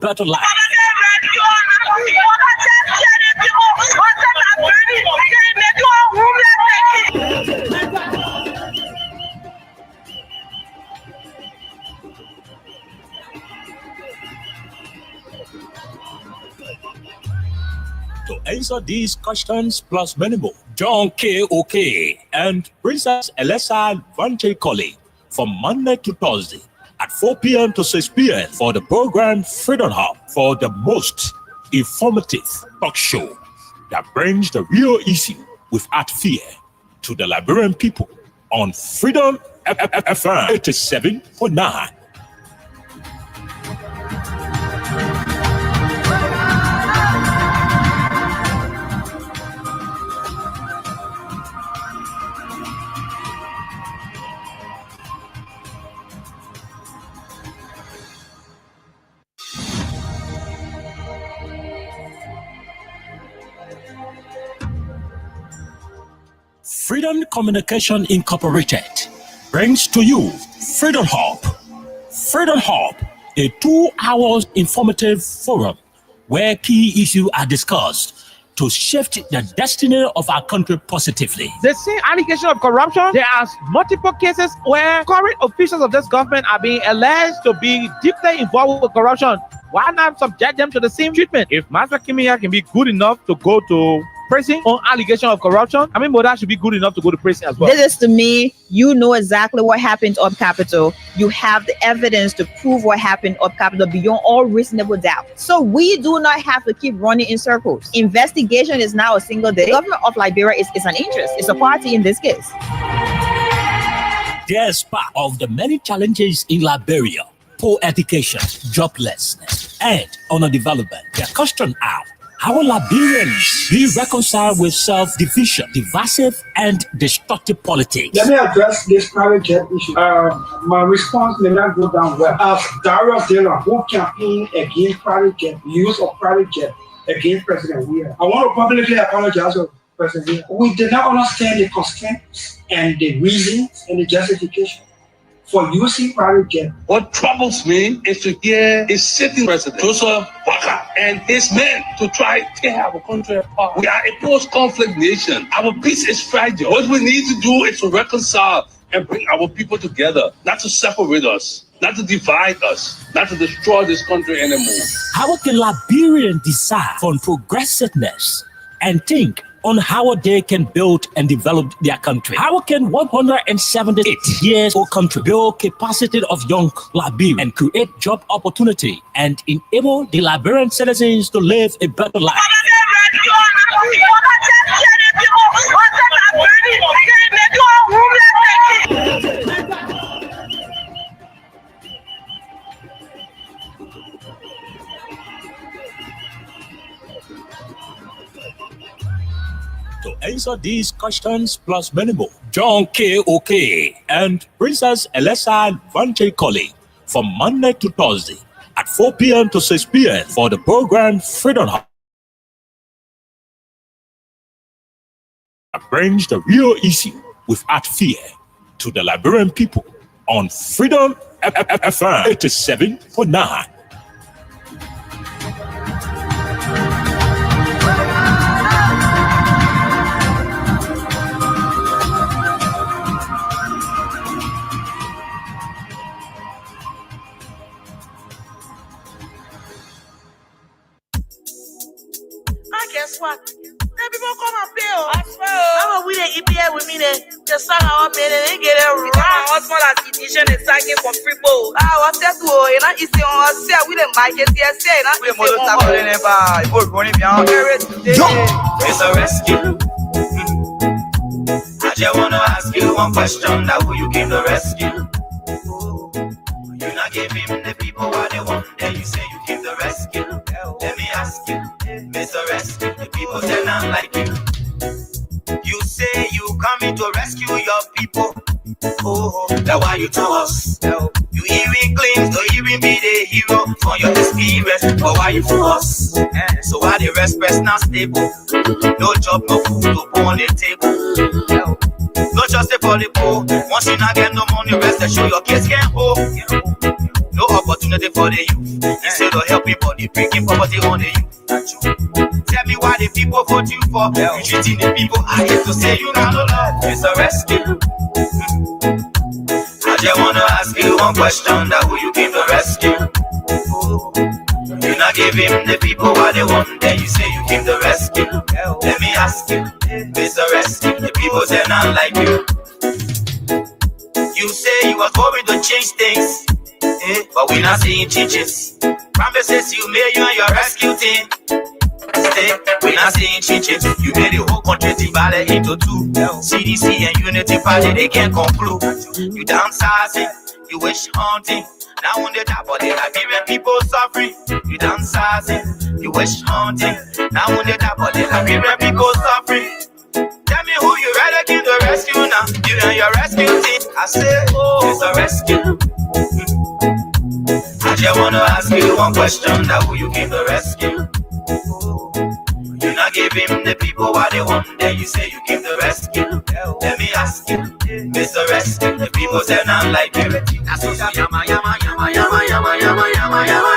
better life. To answer these questions plus many more, John K. OK and Princess Elessa Vanche Colley from Monday to Thursday at 4 p.m. to 6 p.m. for the program Freedom Hub, for the most informative talk show that brings the real issue without fear to the Liberian people on Freedom FM 87.9. Freedom Communication Incorporated brings to you Freedom Hub. Freedom Hub, a 2-hour informative forum where key issues are discussed to shift the destiny of our country positively. The same allegation of corruption, there are multiple cases where current officials of this government are being alleged to be deeply involved with corruption. Why not subject them to the same treatment? If Master Kimia can be good enough to go to prison on allegation of corruption, I mean, Moda should be good enough to go to prison as well. This is to me, you know exactly what happened up Capitol. You have the evidence to prove what happened up Capitol beyond all reasonable doubt. So we do not have to keep running in circles. Investigation is now a single day. The government of Liberia is an interest. It's a party in this case. Despite of the many challenges in Liberia, poor education, joblessness, and underdevelopment, the question are, how will Liberians be reconciled with self-division, divisive, and destructive politics? Let me address this private jet issue. My response may not go down well. As Darius Dela, who campaigned against private jet, use of private jet against President Weah, I want to publicly apologize to President Weah. We did not understand the constraints and the reasons and the justification for using private jet. What troubles me is to hear a sitting president, Joseph Walker, and his men to try to tear our country apart. We are a post-conflict nation. Our peace is fragile. What we need to do is to reconcile and bring our people together, not to separate us, not to divide us, not to destroy this country anymore. How can Liberians decide on progressiveness and think on how they can build and develop their country? How can 178 years old country build capacity of young Liberians and create job opportunity and enable the Liberian citizens to live a better life? To answer these questions plus many more, John K. OK and Princess Elessa Vanche Colley from Monday to Thursday at 4 p.m. to 6 p.m. for the program Freedom Hub that brings the real issue without fear to the Liberian people on Freedom FM 87.9. Guess what? Then people come and pay. I swear. How we the EPA with me then? Just sang our man and they get it wrong. What's more like edition is singing for free bowl. What's that to you? Not easy on us. We didn't buy it. Say not easy on us. It's a rescue. I just wanna ask you one question. That who you came to rescue? You not give him the people what they want. Then you say you came to rescue. Let me ask you, Mr. Rescue, the people say not like you. You say you coming to rescue your people. Oh, that's why you to us. You even claim to even be the hero for your experience. But why you to us? So why the rest person not stable? No job, no food to put on the table. No just for the poor. Once you not get no money, rest and show your kids can't hold. No opportunity for the youth. Instead of helping body, bringing poverty on the youth. Tell me why the people vote you for. You treating the people. I hate to say you got no love. It's a rescue. I just wanna ask you one question: that who you came to rescue? You not give him the people what they want, then you say you came to rescue. Let me ask you, Mr. Rescue, the people say not like you. You say you was going to change things, but we not seeing changes. Promises you made, you and your rescue team. We not seeing changes. You made the whole country divided into two. CDC and Unity Party, they can't conclude. You downsizing, you wish hunting. Now on the top of the Liberian people suffering. You downsizing, you wish hunting. Now on the top of the Liberian people suffering. Tell me who you rather give the rescue now. You and your rescue team. I say, oh, it's a rescue. I just wanna ask you one question: that who you came to rescue? You not give him the people what they want, then you say you came to rescue. Let me ask you, Mr. Rescue, the people say not like you. That's what yama yama yama yama yama yama yama yama.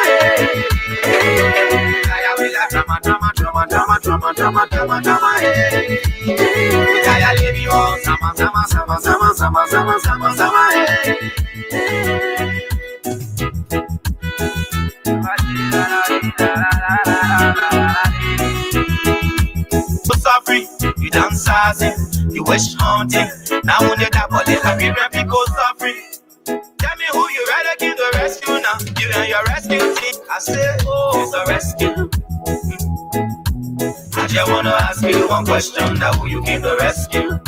Drama drama drama drama drama drama drama drama. I leave you all sama sama sama sama sama sama sama sama. Suffering, you downsizing, you wish hunting. Now when they die, but the Liberian people suffering. Tell me who you rather give the rescue now. You and your rescue team. I say, oh, it's a rescue. I just wanna ask you one question: that who you came to rescue?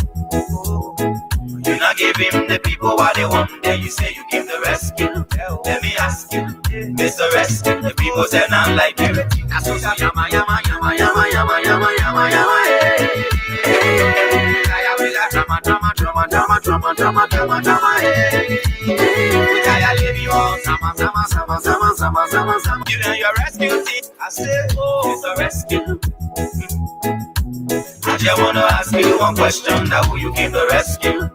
You not give him the people what they want, then you say you came to rescue. Let me ask you, Mr. Rescue, the people say not like you. That's what yama yama yama yama yama yama yama yama. Drama drama drama drama drama drama drama drama. You and your rescue team. I say, oh, it's a rescue. I just wanna ask you one question: that who you came to rescue?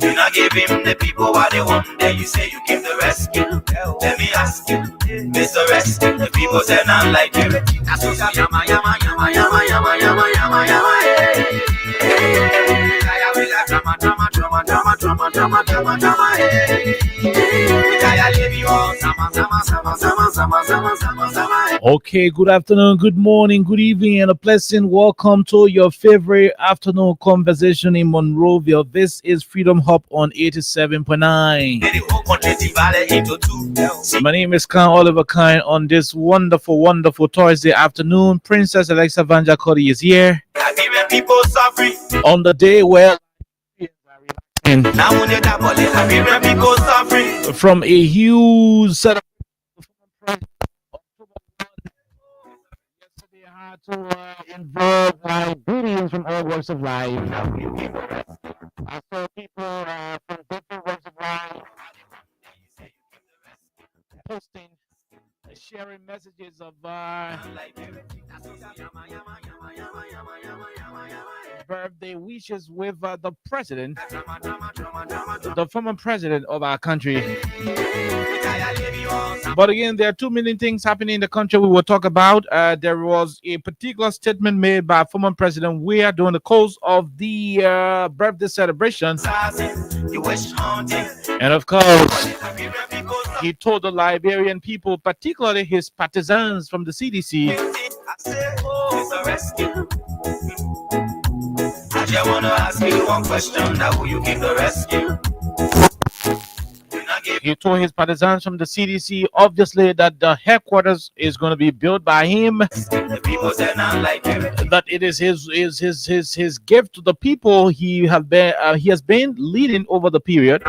You not give him the people what they want, then you say you came to rescue. Let me ask you, Mr. Rescue, the people say not like you. That's what yama yama yama yama yama yama yama yama. Drama drama drama drama drama drama drama drama. Okay, good afternoon, good morning, good evening, and a pleasant welcome to your favorite afternoon conversation in Monrovia. This is Freedom Hub on 87.9. My name is Khan Oliver Khan. On this wonderful, wonderful Thursday afternoon, Princess Alexa Vanja Cody is here. People suffering On the day where now when they die, but people suffering from a huge set of yesterday had to involve Liberians from all walks of life. I saw people from different walks of life posting, sharing messages of birthday wishes with the president, the former president of our country. But again, there are too many things happening in the country we will talk about. There was a particular statement made by former President Weah during the course of the birthday celebration. And of course, he told the Liberian people, particularly his partisans from the CDC, I just wanna ask you one question: that who you came to rescue? He told his partisans from the CDC, obviously, that the headquarters is going to be built by him. That it is his gift to the people he has been leading over the period.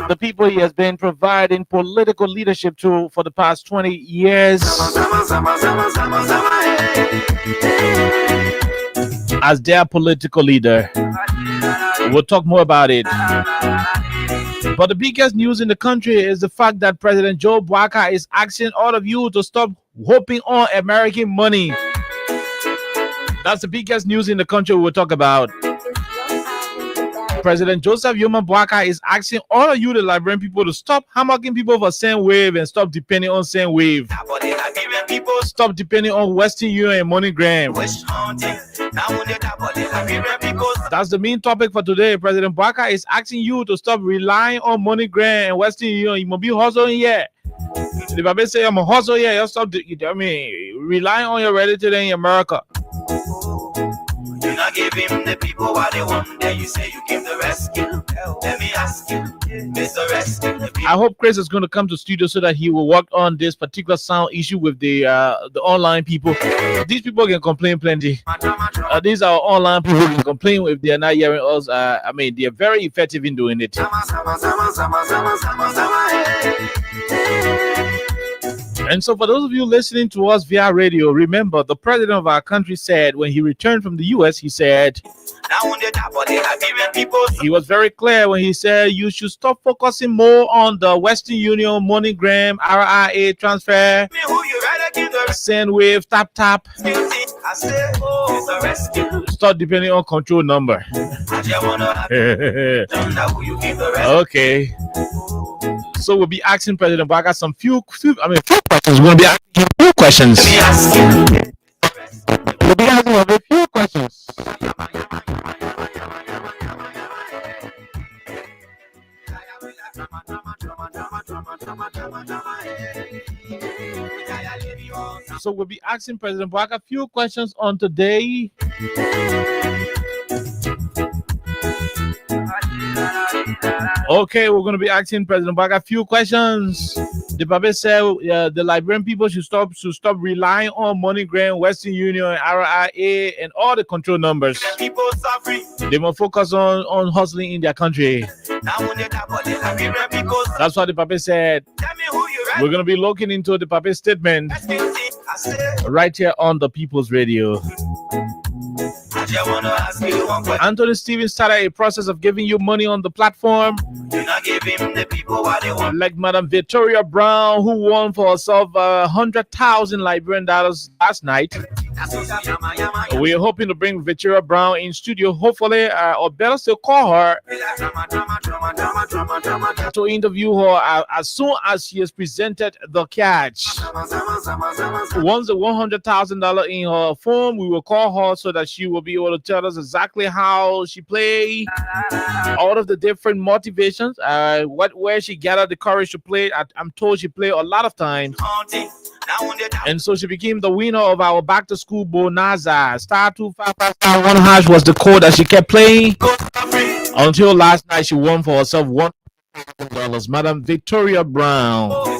The people he has been providing political leadership to for the past 20 years. As their political leader. We'll talk more about it. But the biggest news in the country is the fact that President Joe Biden is asking all of you to stop hoping on American money. That's the biggest news in the country we'll talk about. President Joseph Yoma Boaka is asking all of you, the Liberian people, to stop hammering people for SendWave and stop depending on SendWave. Stop depending on Western Union and MoneyGram. That's the main topic for today. President Boaka is asking you to stop relying on MoneyGram and Western Union. You must be hustling here. If I say I'm a hustle here, you stop. Relying on your relative in America. You not give him the people what they want, then you say you give the rescue. Let me ask you, Mr. Rescue. I hope Chris is going to come to studio so that he will work on this particular sound issue with the online people. These people can complain plenty. These are online people who can complain if they are not hearing us. They are very effective in doing it. And so for those of you listening to us via radio, remember the president of our country said when he returned from the US, he said, he was very clear when he said you should stop focusing more on the Western Union, MoneyGram, RIA transfer, SendWave, tap. Stop depending on control number. Okay. So we'll be asking President Boaka some few questions. We're going to be asking him a few questions. We'll be asking him a few questions. So we'll be asking President Boaka a few questions on today. Okay, we're going to be asking President Boaka a few questions. The Babe said the Liberian people should stop relying on MoneyGram, Western Union, RIA, and all the control numbers. They must focus on hustling in their country. That's what the Babe said. We're going to be looking into the Babe statement right here on the People's Radio. Anthony Stevens started a process of giving you money on the platform. Like Madam Victoria Brown, who won for herself 100,000 Liberian dollars last night. We're hoping to bring Victoria Brown in studio, hopefully, or better still, call her to interview her as soon as she has presented the catch. Once the $100,000 in her phone, we will call her so that she will be able to tell us exactly how she played, all of the different motivations, where she gathered the courage to play. I'm told she played a lot of times. And so she became the winner of our back to school bonanza. *255*1# was the code that she kept playing until last night. She won for herself $1,000. Madam Victoria Brown. Okay.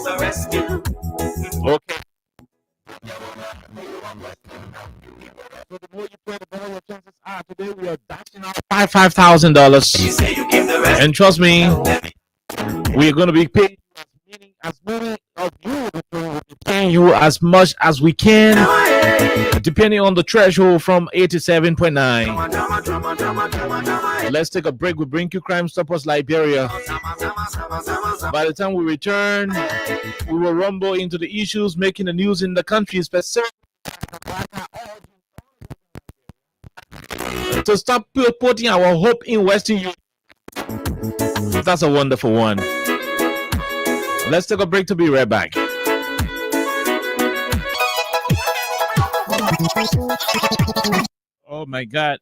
So the more you play, the better your chances are. Today we are dashing out $5,000. And trust me, we are going to be paying as many of you, paying you as much as we can, depending on the threshold from 87.9. Let's take a break. We bring you Crime Stoppers Liberia. By the time we return, we will rumble into the issues making the news in the country, specifically to stop putting our hope in Western Union. That's a wonderful one. Let's take a break to be right back. Oh my God.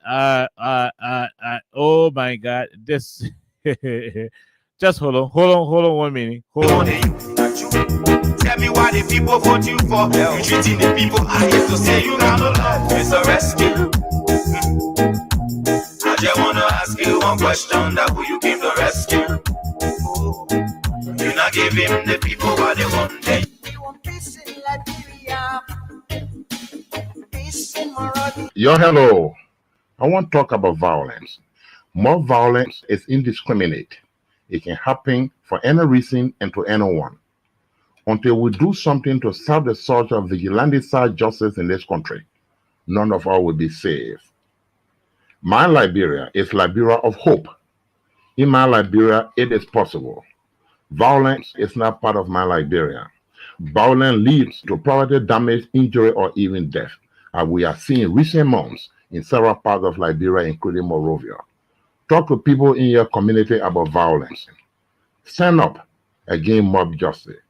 Oh my God. This just hold on 1 minute. Hold on. Tell me why the people vote you for. You treating the people I hate to say you got no love. It's a rescue. I just wanna ask you one question, that who you give the rescue? You not give him the people what they want. We want peace in Liberia. Peace in Morocco. Yo, hello. I want to talk about violence. More violence is indiscriminate. It can happen for any reason and to anyone. Until we do something to stop the surge of vigilante-style justice in this country, none of us will be safe. My Liberia is Liberia of hope. In my Liberia, it is possible. Violence is not part of my Liberia. Violence leads to property damage, injury, or even death, as we are seeing recent months in several parts of Liberia, including Monrovia. Talk to people in your community about violence. Stand up against mob justice.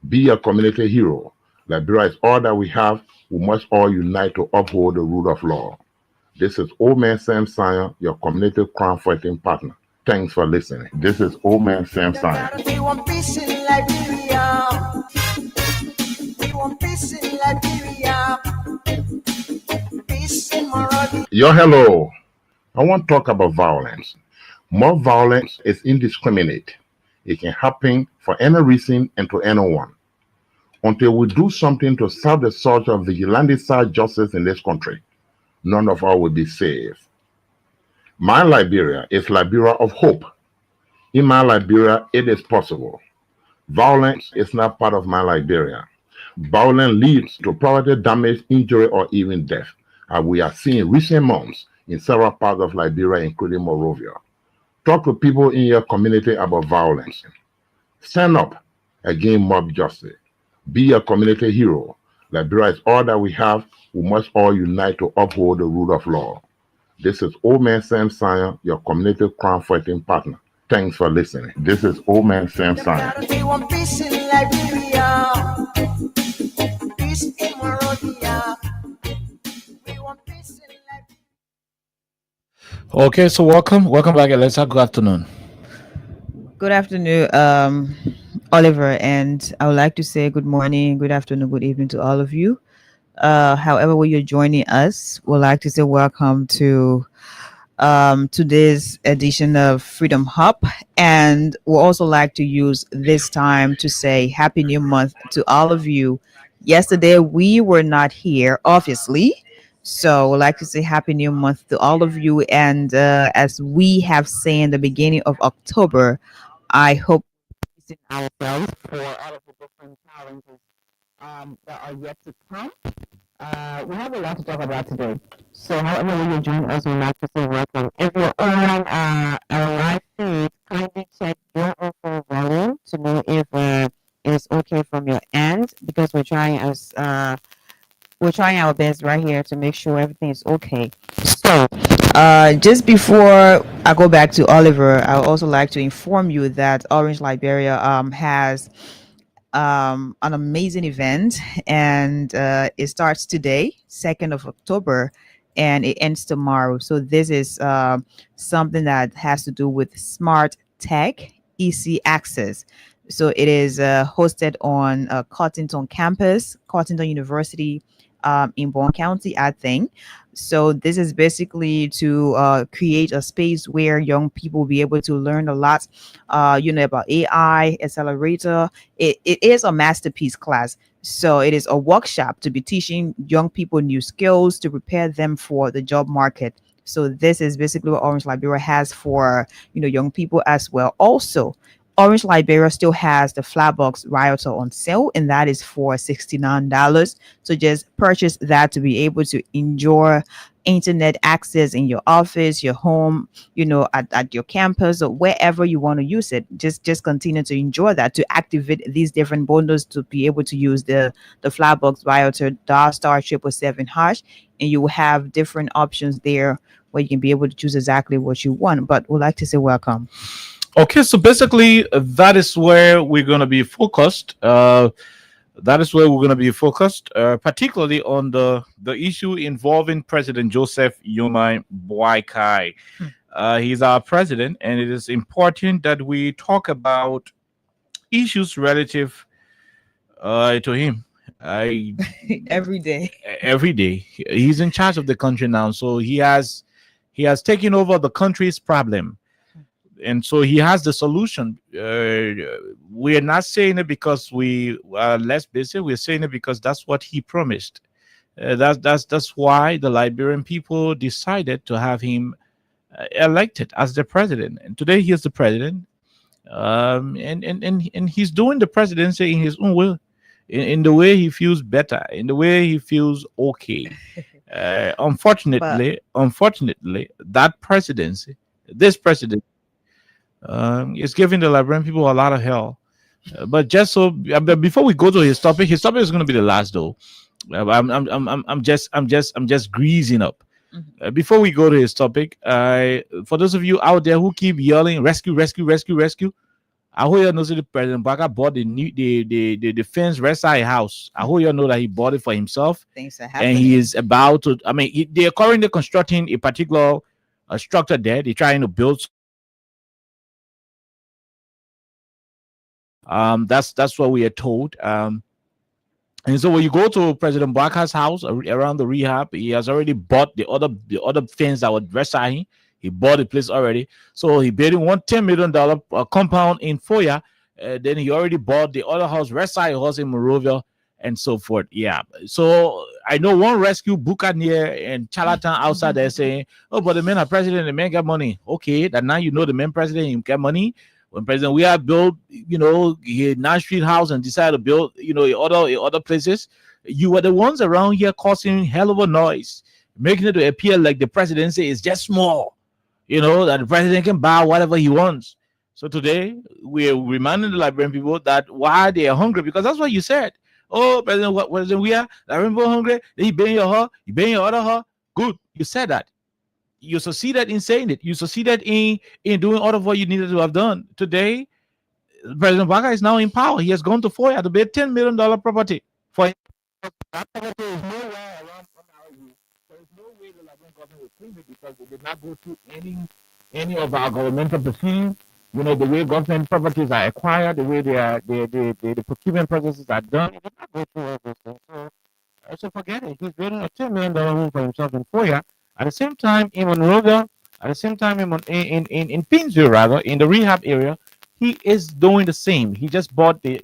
Be a community hero. Liberia is all that we have. We must all unite to uphold the rule of law. This is Old Man Sam Sion, your community crime fighting partner. Thanks for listening. This is Old Man Sam Sion. We want peace in Liberia. We want peace in Liberia. Peace in Monrovia. Yo, hello. I want to talk about violence. Mob violence is indiscriminate. It can happen for any reason and to anyone. Until we do something to stop the surge of vigilante-style justice in this country, none of us will be safe. My Liberia is Liberia of hope. In my Liberia, it is possible. Violence is not part of my Liberia. Violence leads to property damage, injury, or even death, as we are seeing in recent months in several parts of Liberia, including Monrovia. Talk to people in your community about violence. Stand up against mob justice. Be a community hero. Liberia is all that we have. We must all unite to uphold the rule of law. This is Old Man Sam Sion, your community crime fighting partner. Thanks for listening. This is Old Man Sam Sion. We want peace in Liberia. Peace in Monrovia. We want peace in Liberia. Okay, so welcome back, Alexa. Good afternoon. Good afternoon, Oliver, and I would like to say good morning, good afternoon, good evening to all of you. However way you're joining us, we'd like to say welcome to today's edition of Freedom Hub, and we'd also like to use this time to say Happy New Month to all of you. Yesterday we were not here, obviously, so we'd like to say Happy New Month to all of you. And as we have said in the beginning of October, I hope ourselves for all of the different challenges that are yet to come. We have a lot to talk about today. So however when you join us, we'd like to say welcome. If you're on our live feed, kindly check your overall volume to know if it's okay from your end, because we're trying our best right here to make sure everything is okay. So just before I go back to Oliver, I would also like to inform you that Orange Liberia has an amazing event, and it starts today, 2nd of October, and it ends tomorrow. So this is something that has to do with smart tech, easy access. So it is hosted on Cottington campus, Cottington University, in Bond County, I think. So this is basically to create a space where young people will be able to learn a lot, about AI, accelerator. It is a masterpiece class. So it is a workshop to be teaching young people new skills to prepare them for the job market. So this is basically what Orange Liberia has for, young people as well. Also, Orange Liberia still has the Flatbox Rioter on sale, and that is for $69. So just purchase that to be able to enjoy internet access in your office, your home, at your campus, or wherever you want to use it. Just continue to enjoy that, to activate these different bundles to be able to use the Flatbox Rioter *777#, and you will have different options there where you can be able to choose exactly what you want. But we'd like to say welcome. Okay, so basically that is where we're going to be focused. Particularly on the issue involving President Joseph Yomai Boakai. He's our president, and it is important that we talk about issues relative to him. Every day. He's in charge of the country now, so he has taken over the country's problem. And so he has the solution. We are not saying it because we are less busy. We're saying it because that's what he promised. That's why the Liberian people decided to have him elected as the president. And today he is the president, and he's doing the presidency in his own way, in the way he feels better, in the way he feels okay. Unfortunately, that presidency, this president, is giving the Liberian people a lot of hell. But before we go to his topic is going to be the last though. I'm just greasing up. Before we go to his topic, for those of you out there who keep yelling rescue, rescue, rescue, rescue, I hope you know that President Baka bought the defense Resai house. I hope you know that he bought it for himself, Things are and happening. he is about to. I mean, they are currently constructing a particular structure there. They're trying to build. That's what we are told. And so when you go to President Baka's house around the rehab, he has already bought the other fence that was Resai. He bought the place already. So he built $110 million compound in Foya. Then he already bought the other house, Resai house in Monrovia, and so forth. Yeah. So I know one rescue Buccaneer and Charlatan outside there saying, oh, but the man are president, the man got money. Okay, that now you know the man president, he get money. When President we have built, he 9th Street house and decided to build, other places, you were the ones around here causing hell of a noise, making it to appear like the presidency is just small, that the president can buy whatever he wants. So today we're reminding the Liberian people that why they are hungry, because that's what you said. Oh, President we are hungry. Then you bang your her, you bang your other her. Good, you said that. You succeeded in saying it. You succeeded in doing all of what you needed to have done. Today, President Baka is now in power. He has gone to Foya to buy $10 million property. For that property is nowhere around Fonarabie. There is no way the Liberian government will claim it because they did not go through any of our governmental proceedings. The way government properties are acquired, the way the procurement processes are done. They did not go through all those things. So forget it. He's building a $10 million home for himself in Foya. At the same time, in Monrovia, at the same time in Pinsville, rather, in the rehab area, he is doing the same. He just bought the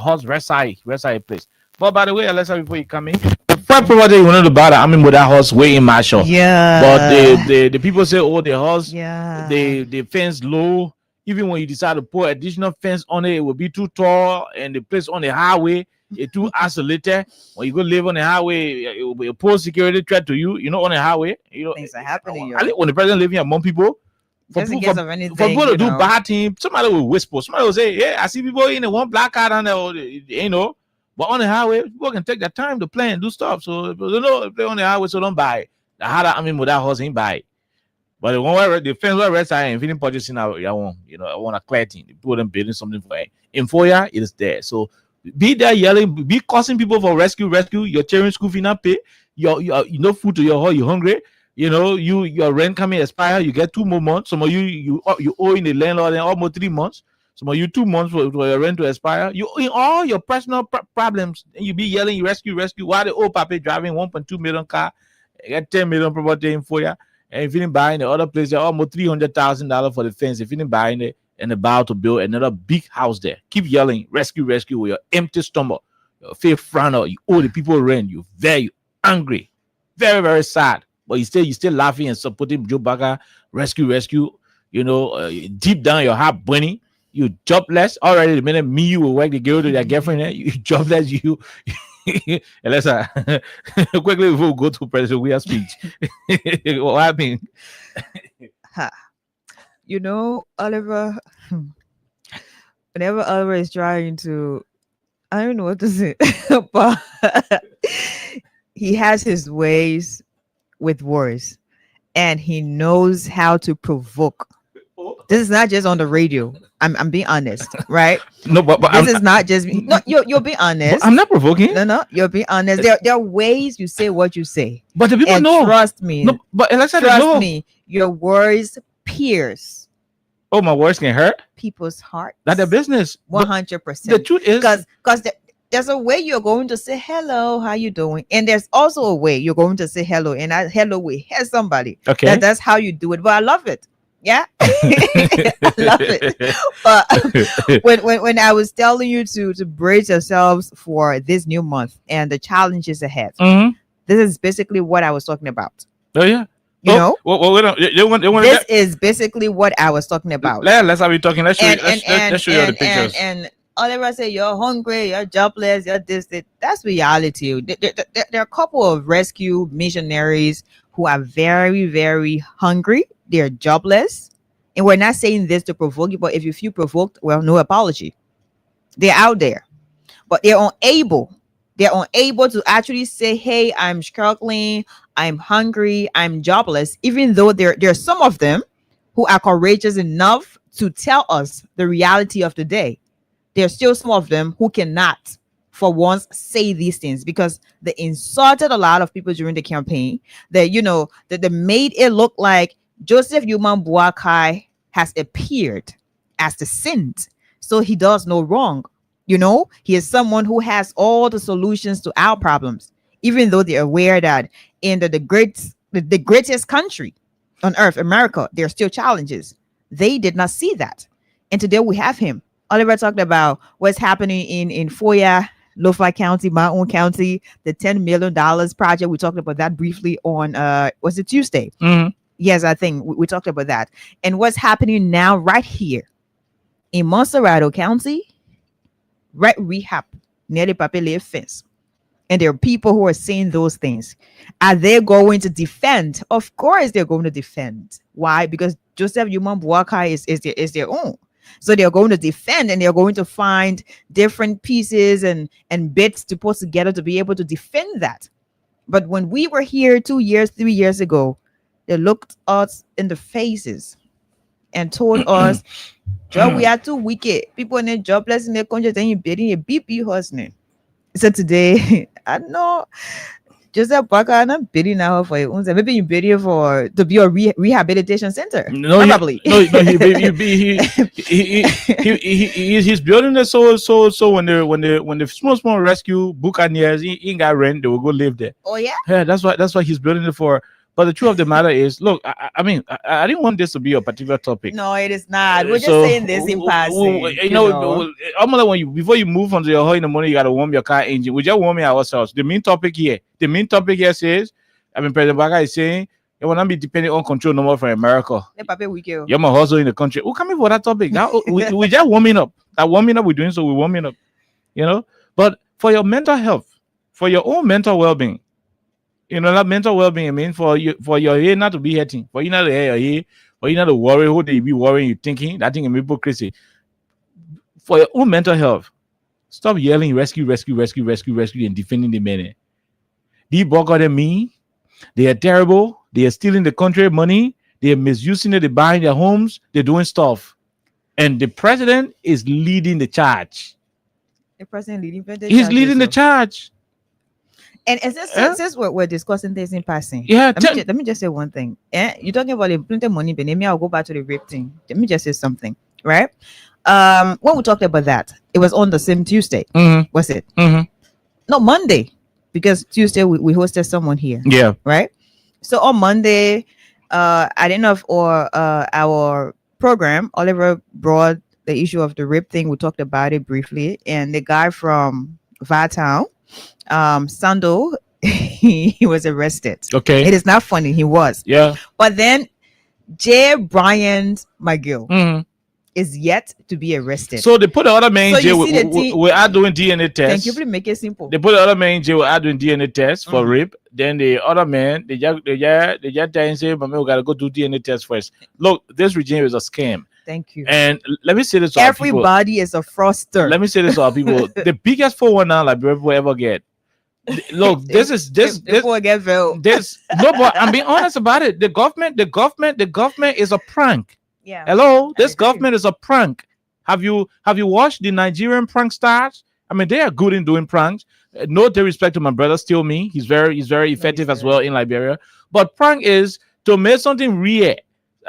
house Resai place. But by the way, Alessa, before you come in, the first property you wanted to buy, with that house way in Marshall. Yeah. But the people say, oh, the house, Yeah. the fence low. Even when you decide to put additional fence on it, it will be too tall, and the place on the highway. It's too isolated. When you go live on the highway, it will be a poor security threat to you. On the highway, Things are happening. I think when the president living among people, Just in case of anything, for people to do know. bad things, somebody will whisper. Somebody will say, "Yeah, I see people in the one black car down there." But on the highway, people can take their time to plan and do stuff. So if they're on the highway, so don't buy it. The harder with that horse ain't buy it. But the one where the fence where rest I am feeling purchasing I want a clear thing. People them building something for it. In Foya, it is there. So be there yelling, be causing people for rescue. Your children school fee not pay. No food to your home. You hungry. Your rent coming expire. You get 2 more months. Some of you owe in the landlord almost 3 months. Some of you 2 months for your rent to expire. You in all your personal problems, and you be yelling rescue. While the old papi driving 1.2 million car, get 10 million property in Foya, and if you didn't buy in the other place, they're almost $300,000 for the fence. If you didn't buy in it. And about to build another big house there. Keep yelling, rescue with your empty stomach, your faith frown out. You owe the people rent. You're very angry, very, very sad. But you still laughing and supporting Joe Baka, rescue. Deep down your heart burning. You jobless already. The minute you will work the girl to their girlfriend, you jobless. You. And let's quickly before we go to President Weah's speech. What happened? Oliver, whenever Oliver is trying to, I don't know what to say, but he has his ways with words, and he knows how to provoke. This is not just on the radio. I'm being honest, right? No, but this is not just me. No, you'll be honest. I'm not provoking. No, you'll be honest. There are ways you say what you say. But the people and know. Trust me. No, but Alexa, trust me. Your words pierce. Oh, my words can hurt people's hearts. That's their business. 100%. The truth is, because there's a way you're going to say hello, how you doing, and there's also a way you're going to say hello, and hello will hit somebody. Okay, that's how you do it. But I love it. Yeah, I love it. But when I was telling you to brace yourselves for this new month and the challenges ahead, this is basically what I was talking about. Oh yeah. This is basically what I was talking about. Let's have you talking. Let's show you the pictures. And Oliver say you're hungry, you're jobless, you're this. That's reality. There are a couple of rescue missionaries who are very, very hungry. They're jobless, and we're not saying this to provoke you. But if you feel provoked, well, no apology. They're out there, but they're unable. They're unable to actually say, "Hey, I'm struggling. I'm hungry, I'm jobless, even though there are some of them who are courageous enough to tell us the reality of the day. There's still some of them who cannot, for once, say these things because they insulted a lot of people during the campaign. That they made it look like Joseph Yuman Boakai has appeared as the saint, so he does no wrong. He is someone who has all the solutions to our problems, even though they're aware that in the greatest country on earth, America, there are still challenges. They did not see that. And today we have him. Oliver talked about what's happening in Foya, Lofa County, my own county, the $10 million project. We talked about that briefly on, was it Tuesday? Mhm. Yes, I think we talked about that. And what's happening now right here in Monserrado County, right rehab, near the Papele fence. And there are people who are saying those things. Are they going to defend? Of course they're going to defend. Why? Because Joseph Yuman Boakai is their own. So they're going to defend, and they're going to find different pieces and bits to put together to be able to defend that. But when we were here 2 years, 3 years ago, they looked us in the faces and told us, "Job, we are too wicked. People in the jobless in the country, then you bidding a BP hustling." So today, I know Joseph Parker, I'm not bidding now for your own. Maybe you bidding to be a rehabilitation center. No, Probably. he's building it so when the small rescue buccaneers he ain't got rent, they will go live there. Oh yeah. Yeah, that's why he's building it for. But the truth of the matter is, look, I mean, I didn't want this to be a particular topic. No, it is not. We're just So, saying this in passing. I'm like before you move onto your hole in the morning, you gotta warm your car engine. We just warming ourselves. The main topic here says, President Baga is saying it will not be depending on control no more from America. You're my hustle in the country. Who coming for that topic? Now we just warming up. That warming up we're doing, so we're warming up. But for your mental health, for your own mental well-being. That mental well-being, I mean, for your head not to be hurting, for you not to hear your head, for you not to worry, who they be worrying, you thinking, that thing is hypocrisy. For your own mental health, stop yelling, rescue, and defending the men. These buggers are mean, they are terrible, they are stealing the country money, they are misusing it, they're buying their homes, they're doing stuff. And the president is leading the charge. He's leading the charge. And since we're discussing this in passing, let me just say one thing. You're talking about the plenty money, but maybe I'll go back to the rape thing. Let me just say something, right? When we talked about that, it was on the same Tuesday. Mm-hmm. Was it? Mm-hmm. No, Monday, because Tuesday we hosted someone here. Yeah. Right. So on Monday, I didn't know if our program, Oliver brought the issue of the rape thing. We talked about it briefly, and the guy from Vattown, Sando, he was arrested. Okay. It is not funny. He was. Yeah. But then J. Bryant McGill Mm-hmm. is yet to be arrested. So they put the other man in So you jail. see We are doing DNA tests. Thank you for making it simple. They put the other man in jail. We are doing DNA tests for rape. Then the other man, they just tell and say, "But we gotta go do DNA tests first." Look, this regime is a scam. Thank you. And let me say this to our people. Everybody is a fraudster. Let me say this to our people. The biggest 419 like people ever get. Look, this Before I get veiled. no, but I'm being honest about it. The government is a prank. Yeah. Hello, this agree. government is a prank. Have you watched the Nigerian prank stars? I mean, they are good in doing pranks. No disrespect to my brother, still me. He's very effective as well in Liberia. But prank is to make something real.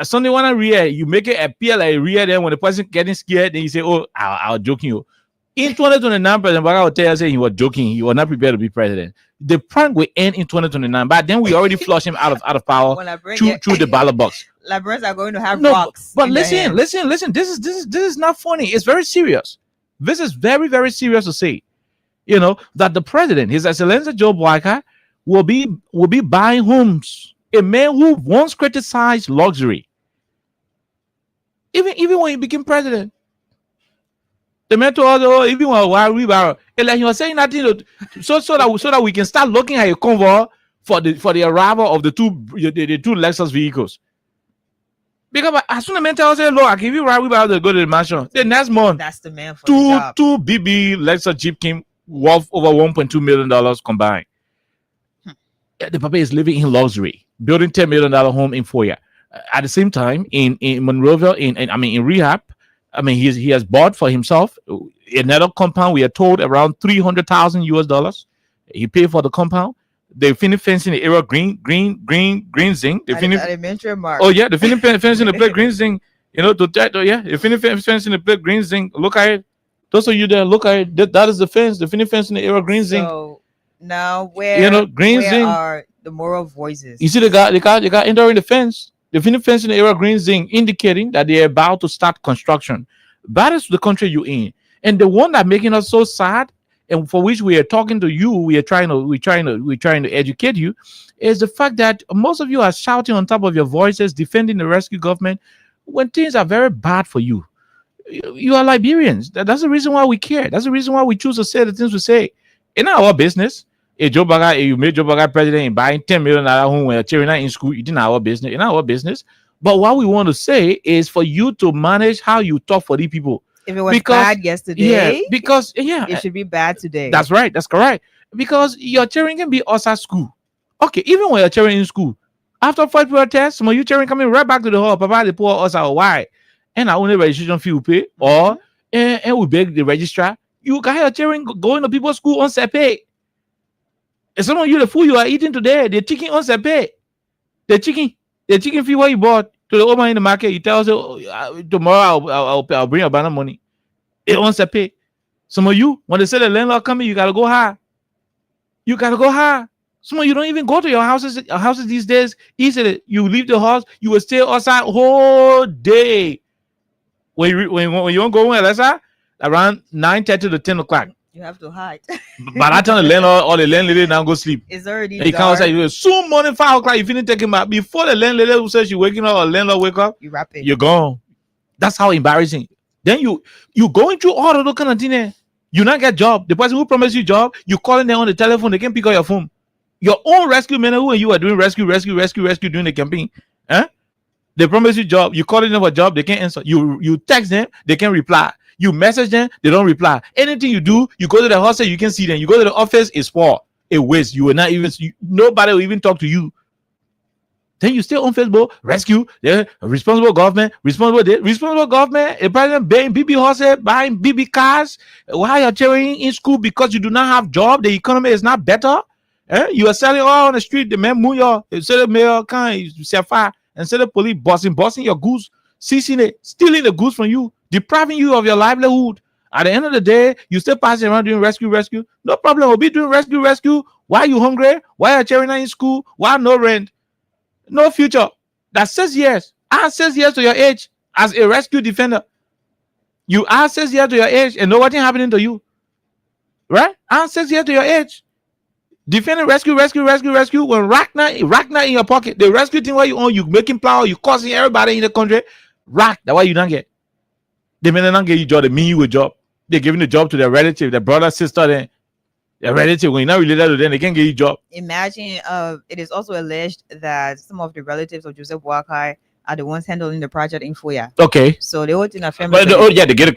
Something wanna real, you make it appear like real. Then when the person getting scared, then you say, "Oh, I was joking you." In 2029, President Baga will tell you say he was joking. He was not prepared to be president. The prank will end in 2029, but then we already flush him out of power through the ballot box. Librarians are going to have rocks. But listen. This is not funny. It's very serious. This is very, very serious to say. That the president, His Excellency Joe Boakai, will be buying homes. A man who once criticized luxury, even when he became president. The man told us, even while we were, like he was saying nothing, so that we can start looking at a convoy for the arrival of the two Lexus vehicles. Because as soon as the man tells us, "Look, I give you right, we about to go to the mansion." The next month, that's the man for the job. Two BB Lexus Jeep came worth over $1.2 million combined. The papa is living in luxury, building $10 million home in Foya. At the same time, in Monroeville, in rehab, he has bought for himself another compound. We are told around $300,000. He paid for the compound. They finished fencing the area green zinc. They finished. Oh yeah, they finished fencing the place green zinc. You know, they finished fencing the place green zinc. Look at it. Those of you there, look at it. That is the fence. They finished fencing the area green zinc. So now where are the moral voices? You see the guy entering the fence. The finished fencing the area green zinc, indicating that they are about to start construction. That is the country you're in, and the one that making us so sad, and for which we are talking to you, we're trying to educate you, is the fact that most of you are shouting on top of your voices, defending the rescue government when things are very bad for you. You are Liberians. That's the reason why we care. That's the reason why we choose to say the things we say. It's not our business. If you made Joe Biden president and buying $10 million home when you're in school, it's not our business. It's not our business. But what we want to say is for you to manage how you talk for these people. If it was bad yesterday, it should be bad today. That's right. That's correct. Because your children can be us at school. Okay, even when your children in school, after first protest, some of you children coming right back to the hall, Papa, they pour us out. Why? And our only registration fee we pay, or and we beg the registrar. You can have your children going to people's school on pay. And some of you, the food you are eating today, the chicken on pay. The chicken fee what you bought to the old man in the market, you tell us tomorrow I'll bring a banana money. It wants to pay. Some of you, when they say the landlord coming, you gotta go high. Some of you don't even go to your houses these days. Easily, you leave the house, you will stay outside whole day. When you want to go home, let's say around 9:30 to 10 o'clock. You have to hide. By that time, the landlord or the landlady now go sleep. It's already dark. You can't say soon morning 5 o'clock. You finish taking back before the landlady who says she waking up or landlord wake up. You wrap it. You're gone. That's how embarrassing. Then you going through all of those kind of things. You not get job. The person who promised you job, you calling them on the telephone. They can't pick up your phone. Your own rescue men who you are doing rescue during the campaign. They promise you job. You calling them for job. They can't answer. You text them. They can't reply. You message them, they don't reply. Anything you do, you go to the hostel, you can see them. You go to the office, it's poor. It waste. You will not even nobody will even talk to you. Then you stay on Facebook, rescue, responsible government, responsible government, a president buying BB horses, buying BB cars. Why are children in school because you do not have job? The economy is not better. You are selling all on the street. The man Muyo, instead of mayor can set fire, instead of police bossing your goods, seizing it, stealing the goods from you, depriving you of your livelihood. At the end of the day, you still passing around doing rescue. No problem. We'll be doing rescue. Why are you hungry? Why are children not in school? Why no rent? No future. That's 6 years. Add 6 years to your age as a rescue defender. You add 6 years to your age and nothing happening to you. Right? Add 6 years to your age. Defending rescue. When Ragnar in your pocket, the rescue thing where you own, you making plow, you causing everybody in the country. That's why you don't get. They may not get you job. They mean you a job. They're giving the job to their relative, their brother, sister, then their relative. When you're not related to them, they can't get you job. Imagine, it is also alleged that some of the relatives of Joseph Boakai are the ones handling the project in Foya. Okay. So they were in a family. But they get a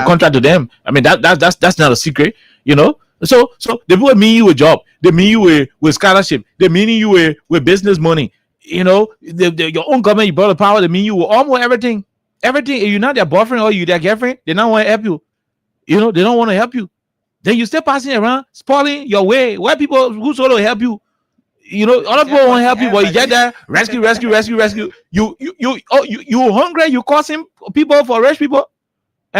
contract to them. I mean that's not a secret, you know. So they will mean you a job. They mean you with scholarship. They mean you with business money. You know, your own government, you brought the power. They mean you with almost everything. Everything. If you're not their boyfriend or you their girlfriend, they don't want to help you. You know, they don't want to help you. Then you still passing around, spoiling your way. Why people who sort of help you? You know, other people won't help you, but you get there, rescue. You hungry, you causing people for rich people.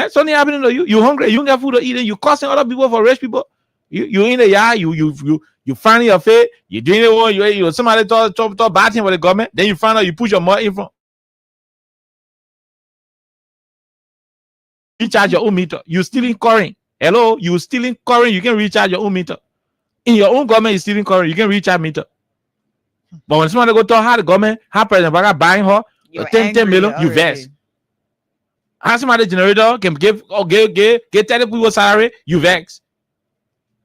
Something happening to you. You hungry, you don't get food to eat, and you causing other people for rich people. You in the yard, you finding your face, you doing it one, you somebody talk bad thing with the government, then you find out you push your mouth in front. Recharge your own meter. You stealing current. Hello, you stealing current, you can recharge your own meter. In your own government, you stealing current, you can recharge meter. But when somebody go talk how the government, how President Baga buying her 10 million, you vex. How somebody generator can give 30 people salary, you vex.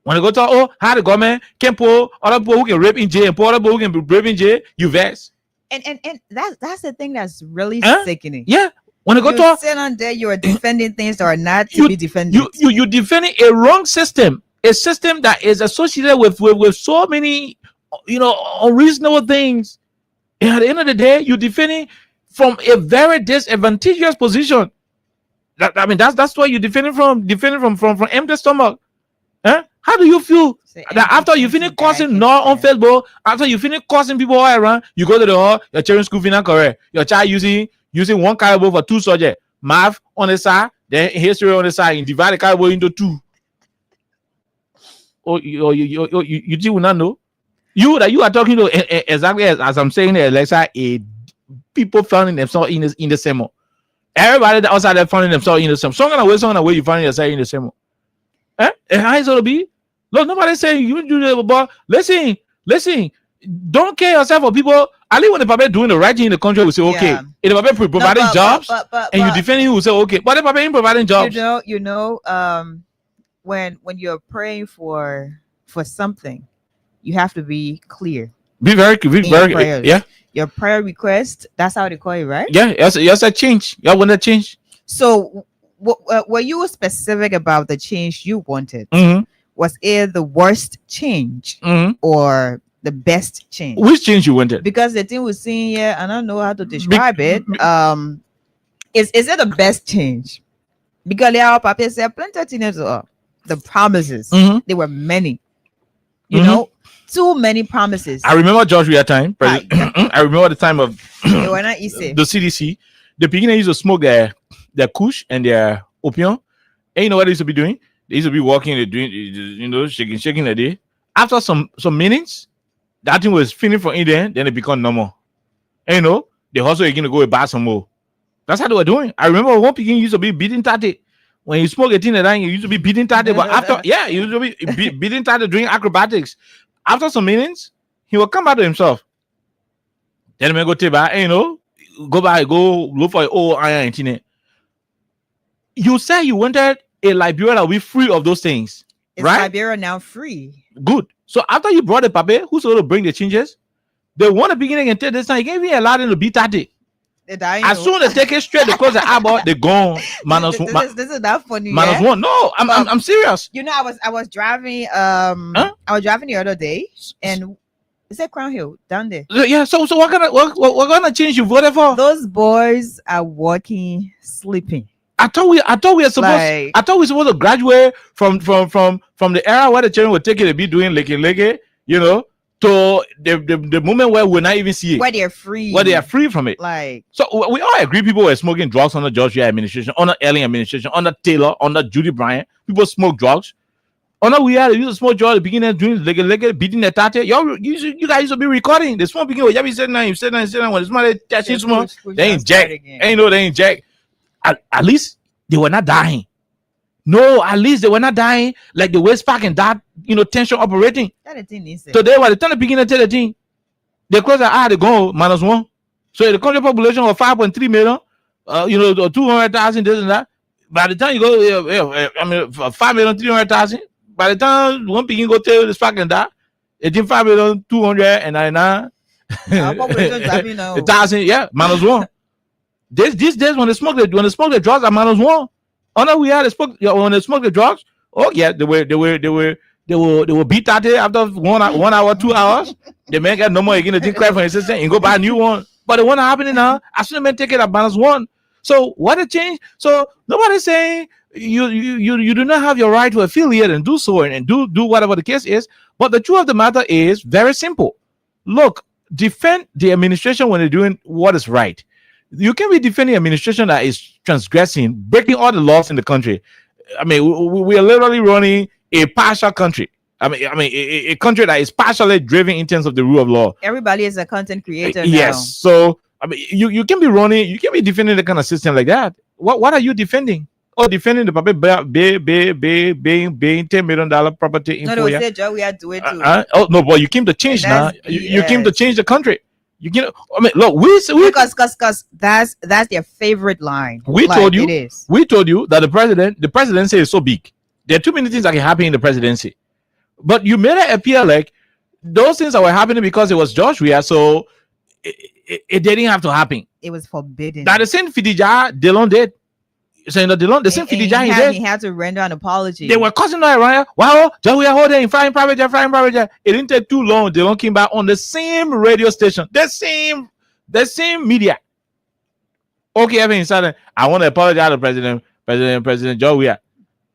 When they go talk, how the government can pull other people who can rape in jail and pull other people who can be rape in jail, you vex. And that's the thing that's really sickening. Yeah. When they go you talk, sit on there, you are defending things that are not to be defended. You defending a wrong system, a system that is associated with so many unreasonable things. And at the end of the day, you're defending from a very disadvantageous position. That's why you're defending from empty stomach. Huh? How do you feel that after you finish causing on Facebook, after you finish causing people all around, you go to the hall, your children's school fee correct, your child using one caliber for 2 subjects, math on the side, then history on the side, and divide the caliber into 2. You will not know. You are talking to exactly as I'm saying there, Alexa, people finding themselves in the same. Everybody that outside there finding themselves in the same. Some kind of way you find yourself in the same. Eh? And how is it to be? Look, nobody's saying you do that, but listen, don't care yourself for people. At least when the paper doing the right thing in the country, we say okay. If the paper providing jobs, and you defending, we say okay. But the paper ain't providing jobs. When you're praying for something, you have to be clear. Be very yeah. Your prayer request, that's how they call it, right? Yeah, yes, a change. You want to change. So, were you specific about the change you wanted? Mm-hmm. Was it the worst change or the best change? Which change you wanted? Because the thing we're seeing here, I don't know how to describe it. Is it the best change? Because Papa said plenty of things. The promises, there were many. You know, too many promises. I remember George Weah time. I remember the time of they were not easy. The CDC. The beginning used to smoke their kush and their opium. And you know what they used to be doing? They used to be walking, they doing, shaking the day. After some minutes, that thing was finished from in there, then it become normal. And they also again to go and buy some more. That's how they were doing. I remember one picking used to be beating 30. When you smoke a thing, you used to be beating 30, but after, you used to be beating 30 doing acrobatics. After some minutes, he will come back to himself. Then he go take back, go look for an old iron in. You said you wanted a Liberia that will be free of those things, right? Liberia now free. Good. So after you brought the paper, who's going to bring the changes? They want to begin again. This time, you can't even allow them to be 30. As soon as they take it straight, they close the eyeball, they're gone. This is not funny. -1. No, I'm serious. I was driving. I was driving the other day, and is that Crown Hill down there? Yeah. So what gonna change you voted for? Those boys are working, sleeping. I thought we were supposed to graduate from the era where the children were taking to be doing leke, to the moment where we're not even see it. Where they are free from it. So we all agree people were smoking drugs under George Weah administration, under Ellen administration, under Taylor, under Judy Bryant. People smoke drugs. Under we had used to smoke drugs at the beginning, doing leke, beating the tate. You guys used to be recording. The smoke beginning, you be sitting down, when the smell touching smoke, they inject. They inject. At least they were not dying. No, at least they were not dying like the West Park and that, tension operating. Today, by the time they begin to tell the thing, they close their eye, they go -1. So the country population of 5.3 million, 200,000, this and that. By the time you go, 5,300,000. By the time one begin go tell the Spark and that, it's 5,299,000. Yeah, -1. These days when they smoke the drugs are -1. Oh no, we had when they smoke the drugs. Oh yeah, they will beat that day after 1 hour, 2 hours. The man got no more again to think cry for his sister and go buy a new one. But the one happening now, as soon as men take it at -1. So what a change. So nobody's saying you do not have your right to affiliate and do so and do whatever the case is. But the truth of the matter is very simple. Look, defend the administration when they're doing what is right. You can be defending an administration that is transgressing, breaking all the laws in the country. I mean, we are literally running a partial country. I mean, a country that is partially driven in terms of the rule of law. Everybody is a content creator now. Yes. So, I mean, you can be running, you can be defending the kind of system like that. What are you defending? Oh, defending the public being $10 million property. No, they said Joe, we are doing too. Oh no, but you came to change now. You came to change the country. You can. I mean, look, because that's their favorite line. We told you that the presidency is so big. There are too many things that can happen in the presidency, but you made it appear like those things that were happening because it was George Weah, so it didn't have to happen. It was forbidden. That the same Fidija Delon did. saying that the same And he had to render an apology. They were causing that around. Wow, just we are holding flying private jet. It didn't take too long. They don't came back on the same radio station, the same media. Okay, everything started. I want to apologize to President Joe.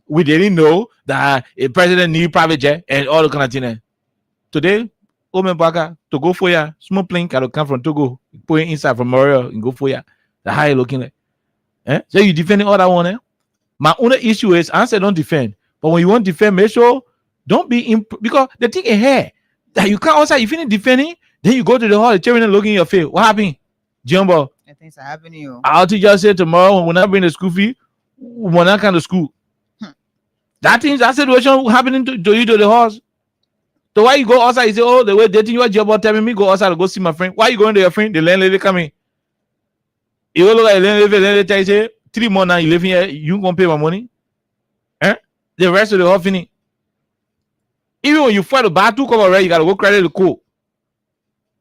We didn't know that a president need private jet and all the kind of thing. Today, Omen Baka to go for ya. Small plane can come from Togo, put it inside from Montreal and go for ya. The high looking like. So you defending all that one. My only issue is I said don't defend, but when you want to defend, make sure don't be because the thing ahead that you can't also if you're defending, then you go to the hall, the children looking in your face. What happened, Jumbo? Things are happening. I'll teach you say tomorrow when I bring the school fee, when I come to school. That situation happening to you to the horse. So why you go outside? You say, oh, the way dating you, Jumbo telling me go outside to go see my friend. Why you going to your friend? The landlady coming. You look like landlady tell you say 3 months now you live here, you gonna pay my money? The rest of the whole finish. Even when you fight to buy 2 cup already, you gotta go credit the cool.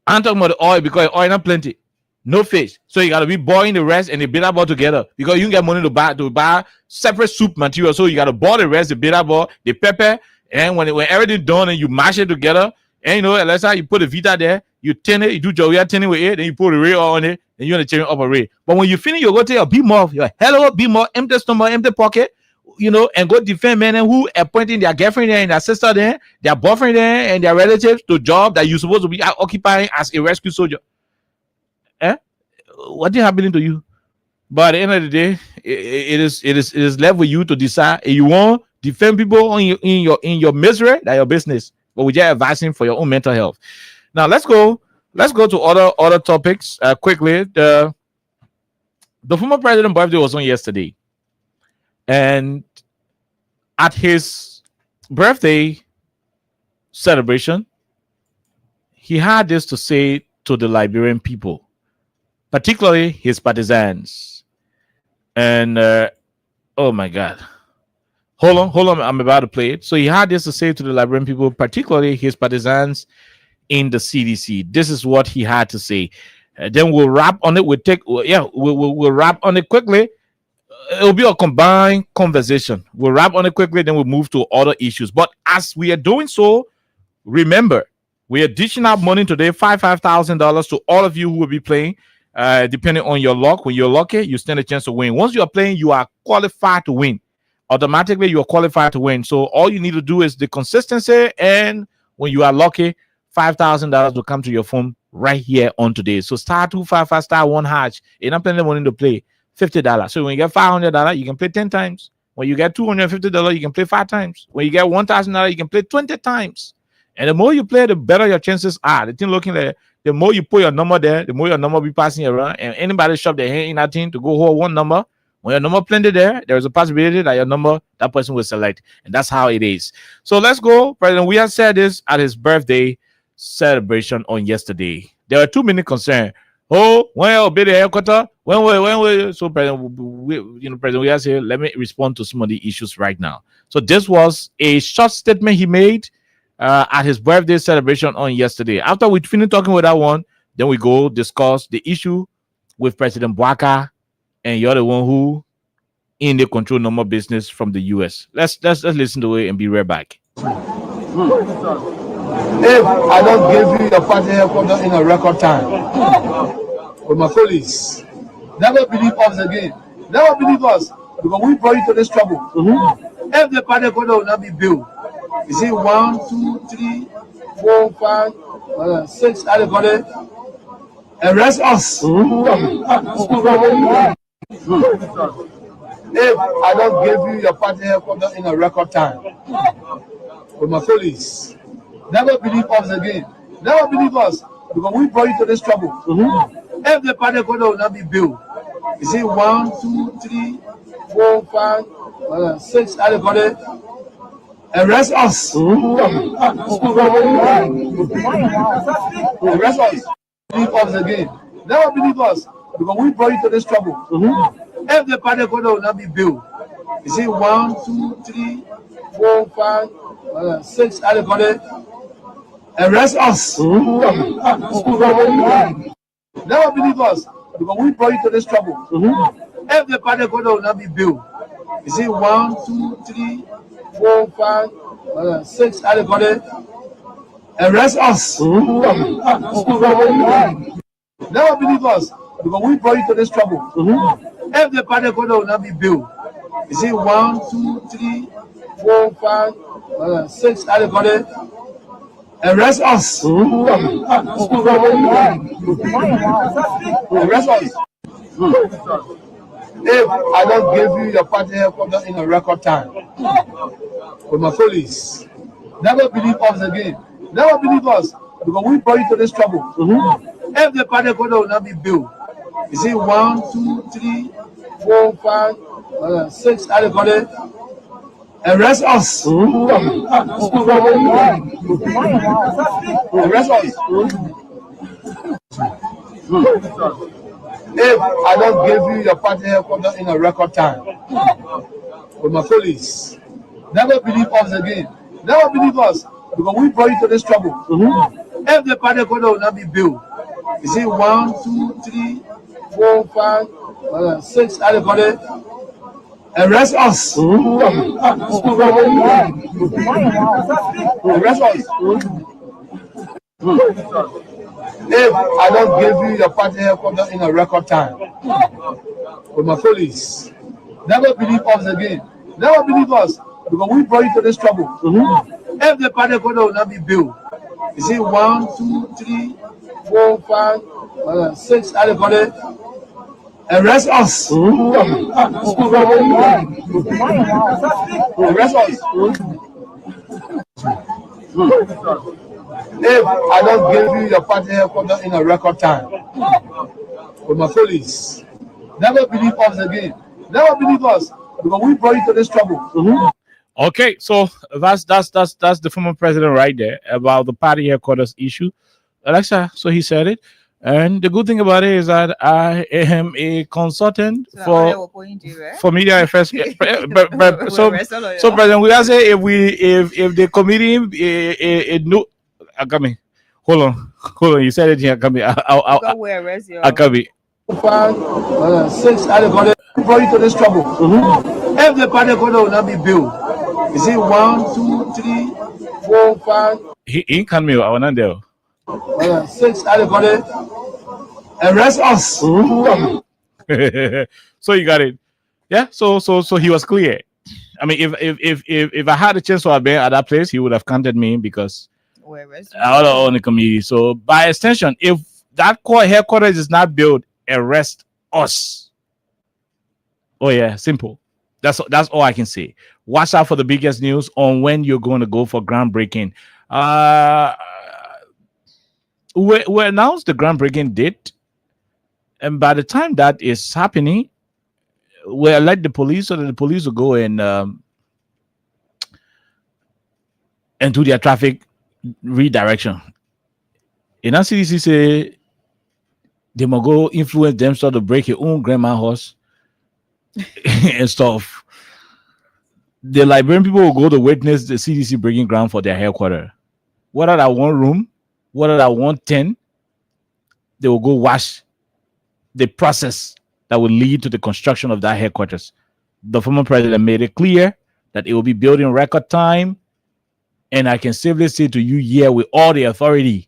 I'm talking about the oil because oil not plenty. No fish. So you gotta be boiling the rest and the bitter ball together because you can get money to buy separate soup material. So you gotta boil the rest, the bitter ball, the pepper, and when everything's done and you mash it together, and you know, let's say you put the Vita there, you tin it, you do Joey tin it with it, then you put the ray on it, and you're gonna change up a ray. But when you finish, you go take a beat more, your hello, be more, empty stomach, empty pocket, you know, and go defend men who appointing their girlfriend there and their sister there, their boyfriend there, and their relatives to job that you're supposed to be occupying as a rescue soldier. What is happening to you? But at the end of the day, it is left with you to decide if you want to defend people in your misery, that's your business. But we just advising for your own mental health. Now let's go to other topics quickly. The former president's birthday was on yesterday, and at his birthday celebration, he had this to say to the Liberian people, particularly his partisans. And oh my God, hold on, I'm about to play it. So he had this to say to the Liberian people, particularly his partisans in the CDC. This is what he had to say. Then we'll wrap on it. We'll wrap on it quickly. It'll be a combined conversation. We'll wrap on it quickly, then we'll move to other issues. But as we are doing so, remember, we are dishing out money today, $5,000 to all of you who will be playing. Depending on your luck, when you're lucky, you stand a chance to win. Once you are playing, you are qualified to win. Automatically, you are qualified to win. So all you need to do is the consistency, and when you are lucky, $5,000 will come to your phone right here on today. So star 255 star 1 hash. You're not playing the money to play $50. So when you get $500, you can play 10 times. When you get $250, you can play 5 times. When you get $1,000, you can play 20 times. And the more you play, the better your chances are. The thing looking like the more you put your number there, the more your number be passing around. And anybody shop their hand in that thing to go hold one number. When your number plenty there is a possibility that your number, that person will select. And that's how it is. So let's go. President Weah said this at his birthday celebration on yesterday. There are too many concerns. Oh, when will be the headquarters? When will so President Weah said, let me respond to some of the issues right now. So this was a short statement he made at his birthday celebration on yesterday. After we finish talking with that one, then we go discuss the issue with President Bwaka, and you're the one who in the control number business from the US. Let's listen to it and be right back. If I don't give you your party headquarters in a record time, with my colleagues, never believe us again. Never believe us because we brought you to this trouble. If the party headquarters will not be built, you see 1, 2, 3, 4, 5, 6 headquarters, arrest us. If I don't give you your party headquarters in a record time, with my colleagues, never believe us again. Never believe us because we brought you to this trouble. If the party headquarters will not be built, you see 1, 2, 3, 4, 5, 6 headquarters, arrest us. Arrest us. Believe us again. Never believe us because we brought you to this trouble. If the party headquarters will not be built, you see 1, 2, 3, 4, 5, 6 headquarters, arrest us. Never believe us because we brought you to this trouble. If the party headquarters will not be built, you see 1, 2, 3, 4, 5, 6 headquarters. Arrest us. Never believe us because we brought you to this trouble. If the party headquarters will not be built, you see 1, 2, 3, 4, 5, 6 headquarters. Arrest us. Arrest us. If I don't give you your party headquarters in a record time with my police, never believe us again. Never believe us because we brought you to this trouble. If the party headquarters will not be built, you see 1, 2, 3, 4, 5, 6 headquarters. Arrest us. Arrest us. If I don't give you your party headquarters in a record time with my police, never believe us again. Never believe us because we brought you to this trouble. If the party headquarters will not be built, you see 1, 2, 3, 4, 5, 6 headquarters. Arrest us. Arrest us. If I don't give you your party headquarters in a record time with my police, never believe us again. Never believe us because we brought you to this trouble. If the party headquarters will not be built, you see 1, 2, 3, 4, 5, 6 headquarters. Arrest us. Arrest us. If I don't give you your party headquarters in a record time with my police, never believe us again. Never believe us because we brought you to this trouble. Okay, so that's the former president right there about the party headquarters issue. Alexa, so he said it. And the good thing about it is that I am a consultant for media affairs. So President, we are say if the committee no, Akami, hold on, you said it here, Akami. Akami. 5, 6 headquarters brought you to this trouble. If the party headquarters will not be built, you see 1, 2, 3, 4, 5. He can me. I want to 6 headquarters. Arrest us. So you got it. Yeah. So he was clear. I mean, if I had a chance to have been at that place, he would have counted me because I would own the committee. So by extension, if that core headquarters is not built, arrest us. Oh yeah, simple. That's all I can say. Watch out for the biggest news on when you're going to go for groundbreaking. We announced the groundbreaking date, and by the time that is happening, we'll elect the police so that the police will go and do their traffic redirection. In our CDC say they must go influence them so to break your own grandma house and stuff. The Liberian people will go to witness the CDC breaking ground for their headquarters. Whether that one room, whether that 110, they will go watch the process that will lead to the construction of that headquarters. The former president made it clear that it will be built in record time, and I can safely say to you here with all the authority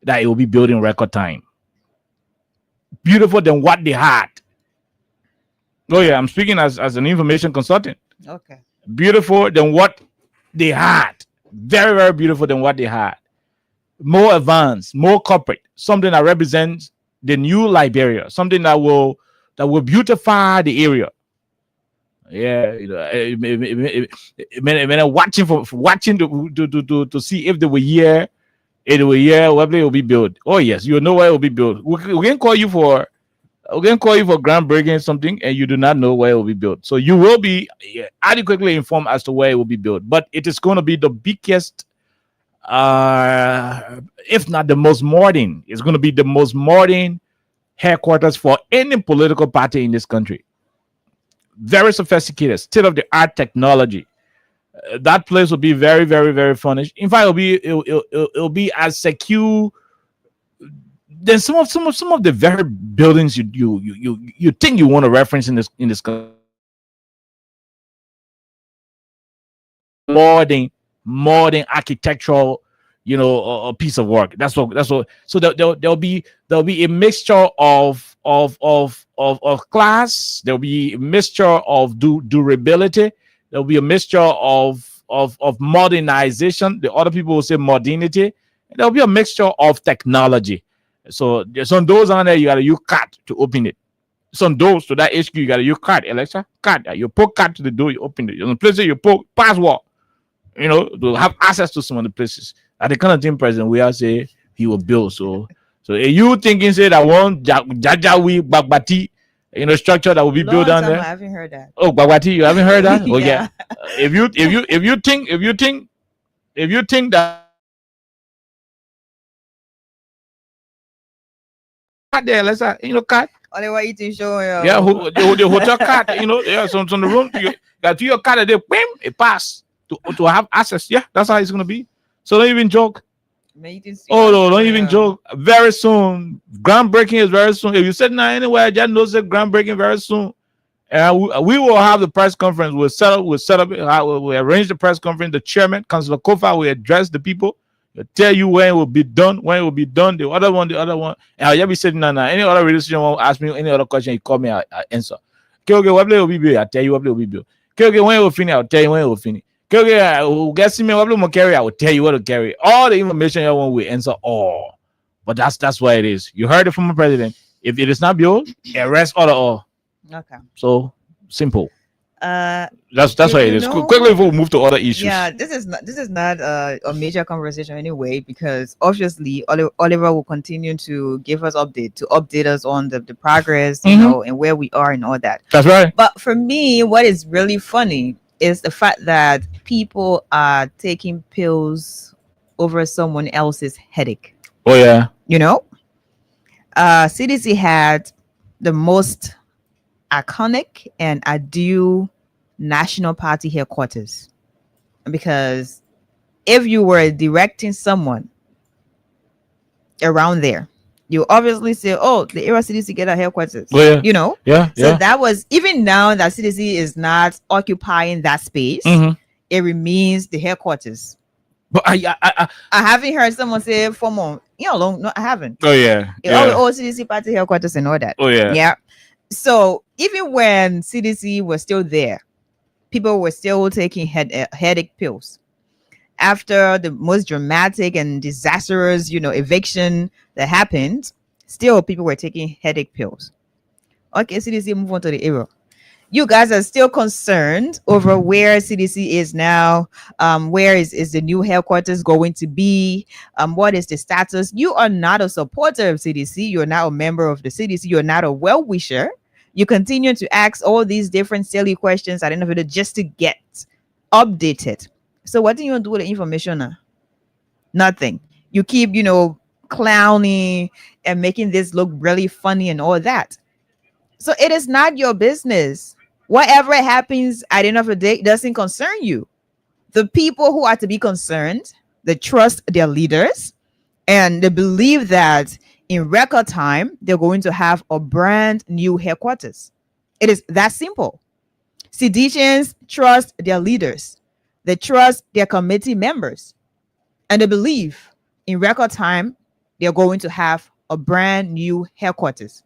that it will be built in record time. Beautiful than what they had. Oh yeah, I'm speaking as an information consultant. Okay. Beautiful than what they had. Very, very beautiful than what they had. More advanced, more corporate, something that represents the new Liberia, something that will beautify the area. Yeah, you know, watching to see if they were here, where it will be built. Oh yes, you know where it will be built. We can call you for groundbreaking something, and you do not know where it will be built. So you will be adequately informed as to where it will be built. But it is going to be the biggest. If not the most modern, it's going to be the most modern headquarters for any political party in this country. Very sophisticated, state-of-the-art technology. That place will be very, very, very furnished. In fact, it'll be as secure then some of the very buildings you think you want to reference in this more than architectural, a piece of work. That's what. So there'll be a mixture of class. There'll be a mixture of durability. There'll be a mixture of modernization. The other people will say modernity. There'll be a mixture of technology. So some doors on there, you got to use card to open it. Some doors to that HQ, you got to use card, Alexa. Card. You poke card to the door, you open it. In places you poke password, to have access to some of the places. At the kind of thing president, we are say he will build. So you thinking say that one Jajawi Bagbati, structure that will be built down there? I haven't heard that. Oh, Bagbati, you haven't heard that? Yeah. Oh yeah. If you think that there, let's say, cat. Only what eating show. Yeah, the hotel cat, yeah, some the room. You got to your cat, they bam, it pass to have access. Yeah, that's how it's gonna be. So don't even joke. Oh no, don't even joke. Very soon, groundbreaking is very soon. If you said now anywhere, just know that groundbreaking very soon. And we will have the press conference. We'll set up. We'll arrange the press conference. The chairman, Councilor Kofa, will address the people. He'll tell you when it will be done. The other one. And I'll just be sitting down now. Any other radio station won't ask me any other question. You call me, I answer. Okay, what will be built? I'll tell you what will be built. Okay, when it will finish, I'll tell you when it will finish. Okay, guess me what will carry. I will tell you what to carry. All the information you want, we answer all. But that's what it is. You heard it from the president. If it is not built, arrest all. Okay. So simple. That's what it is. know- Quickly before we move to other issues. Yeah, this is not a major conversation anyway, because obviously Oliver will continue to give us update us on the progress, and where we are and all that. That's right. But for me, what is really funny is the fact that people are taking pills over someone else's headache. Oh yeah. CDC had the most iconic and ideal national party headquarters, because if you were directing someone around there, you obviously say, oh, the area CDC get a headquarters. Oh, yeah. Yeah. So that was, even now that CDC is not occupying that space, it remains the headquarters. But I haven't heard someone say formal, long. No, I haven't. Oh yeah. All CDC party headquarters and all that. Oh yeah. Yeah. So even when CDC was still there, people were still taking headache pills. After the most dramatic and disastrous, eviction that happened, still people were taking headache pills. Okay, CDC, move on to the area. You guys are still concerned over where CDC is now. Where is the new headquarters going to be? What is the status? You are not a supporter of CDC. You're not a member of the CDC. You're not a well-wisher. You continue to ask all these different silly questions at the end of it just to get updated. So what do you do with the information now? Nothing. You keep, clowning and making this look really funny and all that. So it is not your business. Whatever happens at the end of the day doesn't concern you. The people who are to be concerned, they trust their leaders, and they believe that in record time, they're going to have a brand new headquarters. It is that simple. Seditians trust their leaders. They trust their committee members. And they believe in record time, they're going to have a brand new headquarters.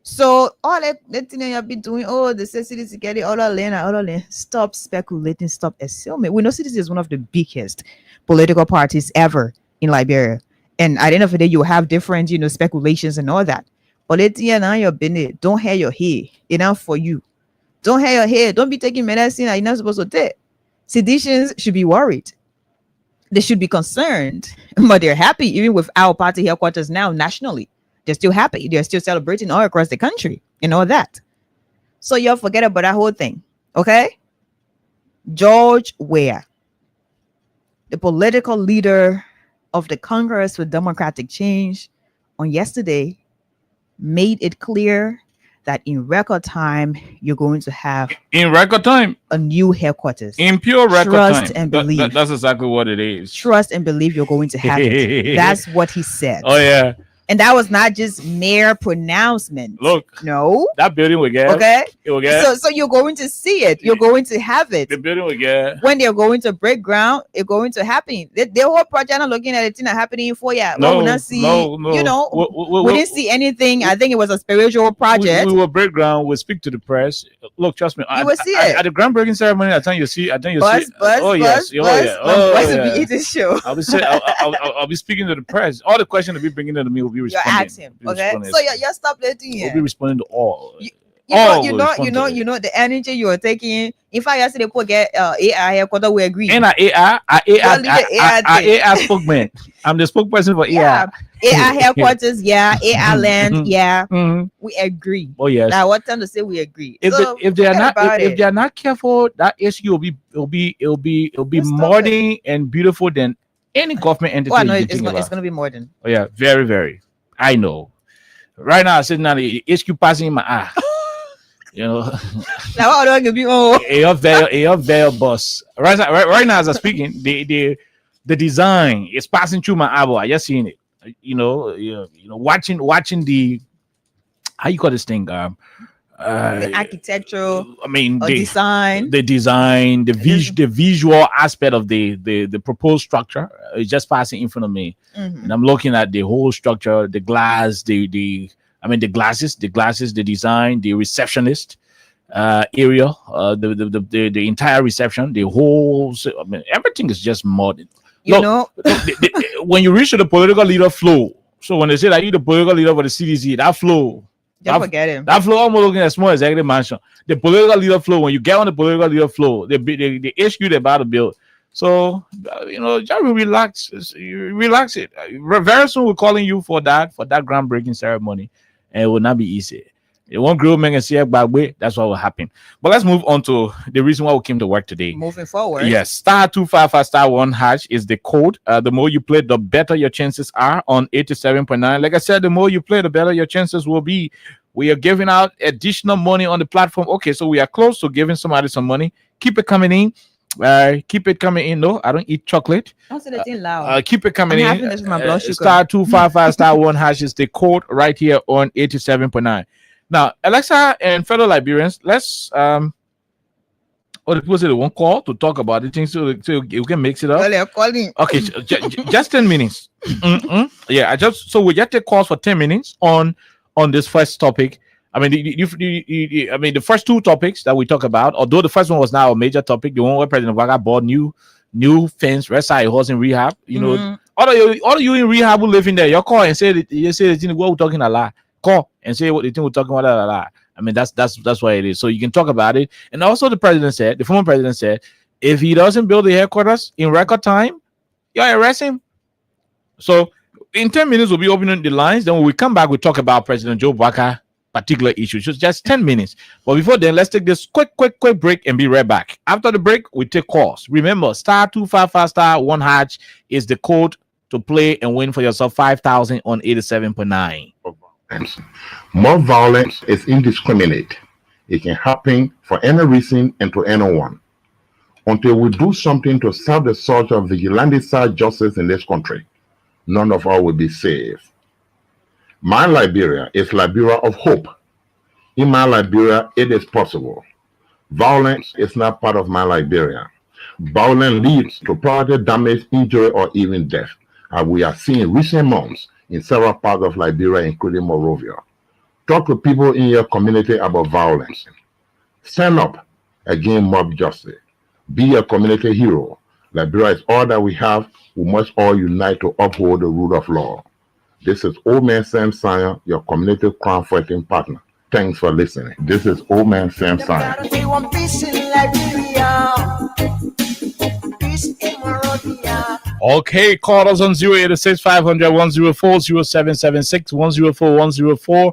So all that thing you've been doing, the CDC get it, all that. Stop speculating, stop assuming. We know CDC is one of the biggest political parties ever in Liberia. And at the end of the day, you have different, speculations and all that. But don't hair your hair. Enough for you. Don't hair your hair. Don't be taking medicine that you're not supposed to take. Seditians should be worried. They should be concerned. But they're happy, even with our party headquarters now nationally. They're still happy. They're still celebrating all across the country and all that. So y'all forget about that whole thing. Okay? George Weah, the political leader of the Congress for Democratic Change, on yesterday made it clear that in record time you're going to have In record time. a new headquarters. In pure record Trust time. and That- believe. that's exactly what it is. Trust and believe you're going to have it. That's what he said. Oh yeah. And that was not just mere pronouncement. Look, No. that building will get. Okay. It will get. So you're going to see it. You're going to have it. The building will get. When they're going to break ground, it's going to happen. The whole project not looking at it thing that happening in 4 years. No, we not see, no. you know, We- we didn't see anything. I think it was a spiritual project. We will break ground. We'll speak to the press. Look, trust me. You will see it. At the groundbreaking ceremony. I think you'll see. Buzz, Oh yes. Oh yeah. Oh Buzz will yeah. be eating show. I'll be speaking to the press. All the questions they'll be bringing to me will be You responding. ask him, Be okay? responding. So you stop letting We'll be here. responding to all. You all know, will respond to it. the energy you are taking. In fact, yesterday, put get AI headquarters. We agree. And AI spokesman. I'm the spokesperson for AI. Yeah, AI headquarters. Yeah, AI land. Yeah, Mhm. we agree. Oh yes. Now, what time to say we agree? If So, if they are forget not about if it. they are not careful, that issue will be Let's stop modern and beautiful than any government entity. Oh, I know you it's think going about. to be more than. Oh yeah, very very. I know. Right now, I'm sitting on the HQ passing in my eye. You know, Now, what do I be? Oh, a veil bus. Right now, as I'm speaking, the design is passing through my eyeball. I just seen it. You know, watching the how you call this thing? the architectural I mean, or the design. design, the visual aspect of the proposed structure is just passing in front of me, Mhm. and I'm looking at the whole structure, the glass, the glasses, the design, the receptionist area, the entire reception, the whole. I mean, everything is just modern. You Look, know, when you reach to the political leader flow, so when they say that you the political leader for the CDC, that flow. don't forget him. That flow almost looking at small executive mansion. The political leader flow, when you get on the political leader flow, the HQ they're about to build. So just relax. Relax it. Very soon we're calling you for that groundbreaking ceremony, and it will not be easy. It won't grow men and see it back way. That's what will happen. But let's move on to the reason why we came to work today. Moving forward. Yes, *255*1# is the code. The more you play, the better your chances are on 87.9. Like I said, the more you play, the better your chances will be. We are giving out additional money on the platform. Okay, so we are close to giving somebody some money. Keep it coming in. Keep it coming in. No, I don't eat chocolate. Don't say the thing loud. Keep it coming I'm in. having this with my blood sugar. *255*1# is the code right here on 87.9. Now, Alexa and fellow Liberians, let's or the people say they won't call to talk about the things so you can mix it up. Well, they're calling. Okay, just 10 minutes. Yeah, we just take calls for 10 minutes on this first topic. I mean, the first two topics that we talk about, although the first one was now a major topic, the one where President Vaga bought new fence, rest side horse in rehab. You know, all of you in rehab who live in there, you call and say what we're talking a lot. Call and say what you think we're talking about a lot. I mean, that's what it is. So you can talk about it. And also the former president said, if he doesn't build the headquarters in record time, you arrest him. So in 10 minutes, we'll be opening the lines. Then when we come back, we'll talk about President Joe Baka particular issues. Just 10 minutes. But before then, let's take this quick break and be right back. After the break, we take calls. Remember, *255*1# is the code to play and win for yourself 5,000 on 87.9. More violence is indiscriminate. It can happen for any reason and to anyone. Until we do something to serve the search of vigilante-style justice in this country, none of us will be safe. My Liberia is Liberia of hope. In my Liberia, it is possible. Violence is not part of my Liberia. Violence leads to property damage, injury, or even death, as we are seeing in recent months in several parts of Liberia, including Monrovia. Talk to people in your community about violence. Stand up against mob justice. Be a community hero. Liberia is all that we have. We must all unite to uphold the rule of law. This is Old Man Sam Sion, your community crime fighting partner. Thanks for listening. This is Old Man Sam Sion. We want peace in Liberia. Peace in Monrovia. Okay, call us on 086-500-104-0776-104-104.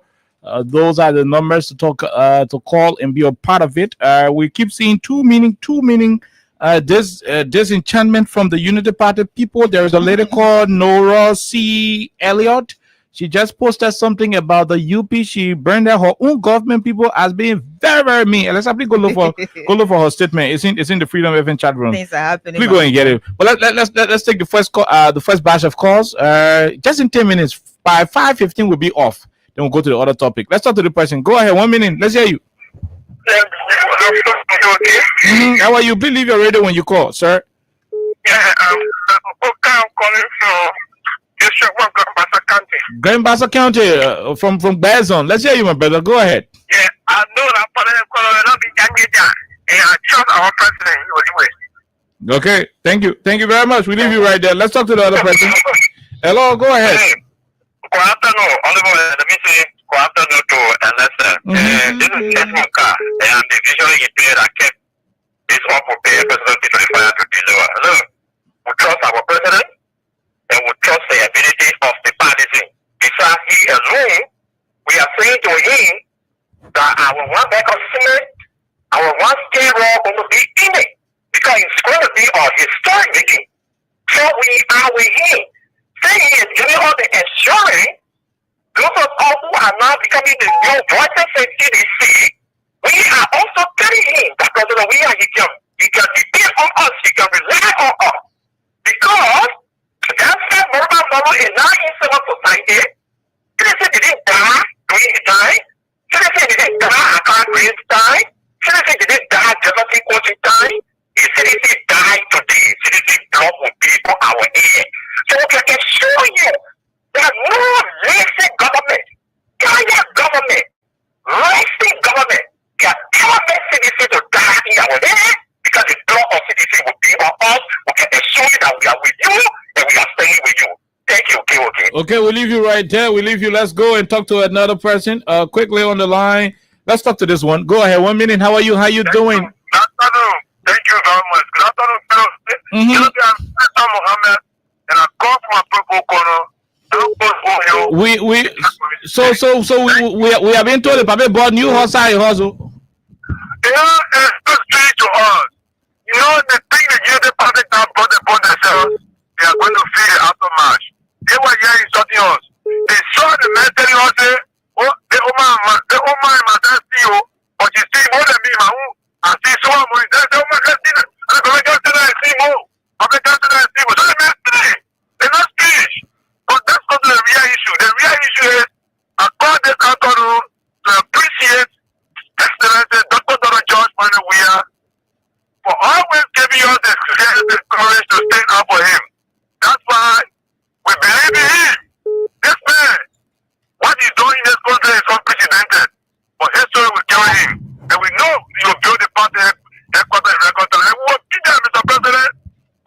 Those are the numbers to call and be a part of it. We keep seeing two meaning disenchantment from the Unity Party people. There is a lady called Nora C. Elliott. She just posted something about the UP. She burned her own government people as being very, very mean. Let's please go look for her statement. It's in the Freedom FM chat room. Things are happening. Please go and get it. But let's take the first call, the first batch of calls. Just in 10 minutes. By 5:15 we'll be off. Then we'll go to the other topic. Let's talk to the person. Go ahead. 1 minute. Let's hear you. How are you? Please leave your radio when you call, sir. Yeah, I'm calling from District 1, Grand County. Grand Bassa County, from Bazon. Let's hear you, my brother. Go ahead. Yeah, I know that and I trust our president anyway. Okay, thank you very much. We leave you right there. Let's talk to the other person. Hello, go ahead. Good afternoon, Oliver. Let me say good afternoon to Anderson. This is Desmond Carr, and I'm the visually impaired that kept this unprepared President to deliver. Look, we trust our president, and we trust the ability of the partisan. Besides he alone, we are saying to him that our one bag of cement, our one scale roll going to be in it, because it's going to be our historic meeting. So we are with him. Saying he is giving us the assurance, those of us who are now becoming the new voices in CDC, we are also telling him that President, he can depend on us, he can rely on us. Because that same mobile is now in civil society. Citizens didn't die during his time. Citizens didn't die at Congress time. Citizens didn't die Jefferson coaching time. If citizens die today, citizens blood will be for our head. So we can assure you that no lazy government, tired government, lazy government can ever make citizens to die in our head, because the blood of citizens will be on us. We can assure you that we are with you and we are staying with you. Thank you. Okay, we'll leave you right there. We'll leave you. Let's go and talk to another person. Quickly on the line. Let's talk to this one. Go ahead. 1 minute. How are you? How you doing? Good afternoon. Thank you very much. Good afternoon, fellow. I'm Mohammed, and I come from a purple corner. We have been told that Papa bought new horse. Hustle. Yeah, it's just strange to us. You know, the thing that you the public now brought upon themselves, they are going to feel the aftermath. They were here insulting us. They saw the man telling us, oh, the Oman must see you, but you see more than me, I see so much. They say, oh my God, I'm going to see more. I'm going to see more. So the man say, they're not speech. But that's not the real issue. The real issue is, I call this afternoon to appreciate Excellency Dr. Donald George Manuel Weah for always giving us the courage to stand up for him. That's why we believe in him. This man, what he's doing in this country is unprecedented. But history will carry him. And we know you will build the party headquarters in record time. And we will be there, Mr. President.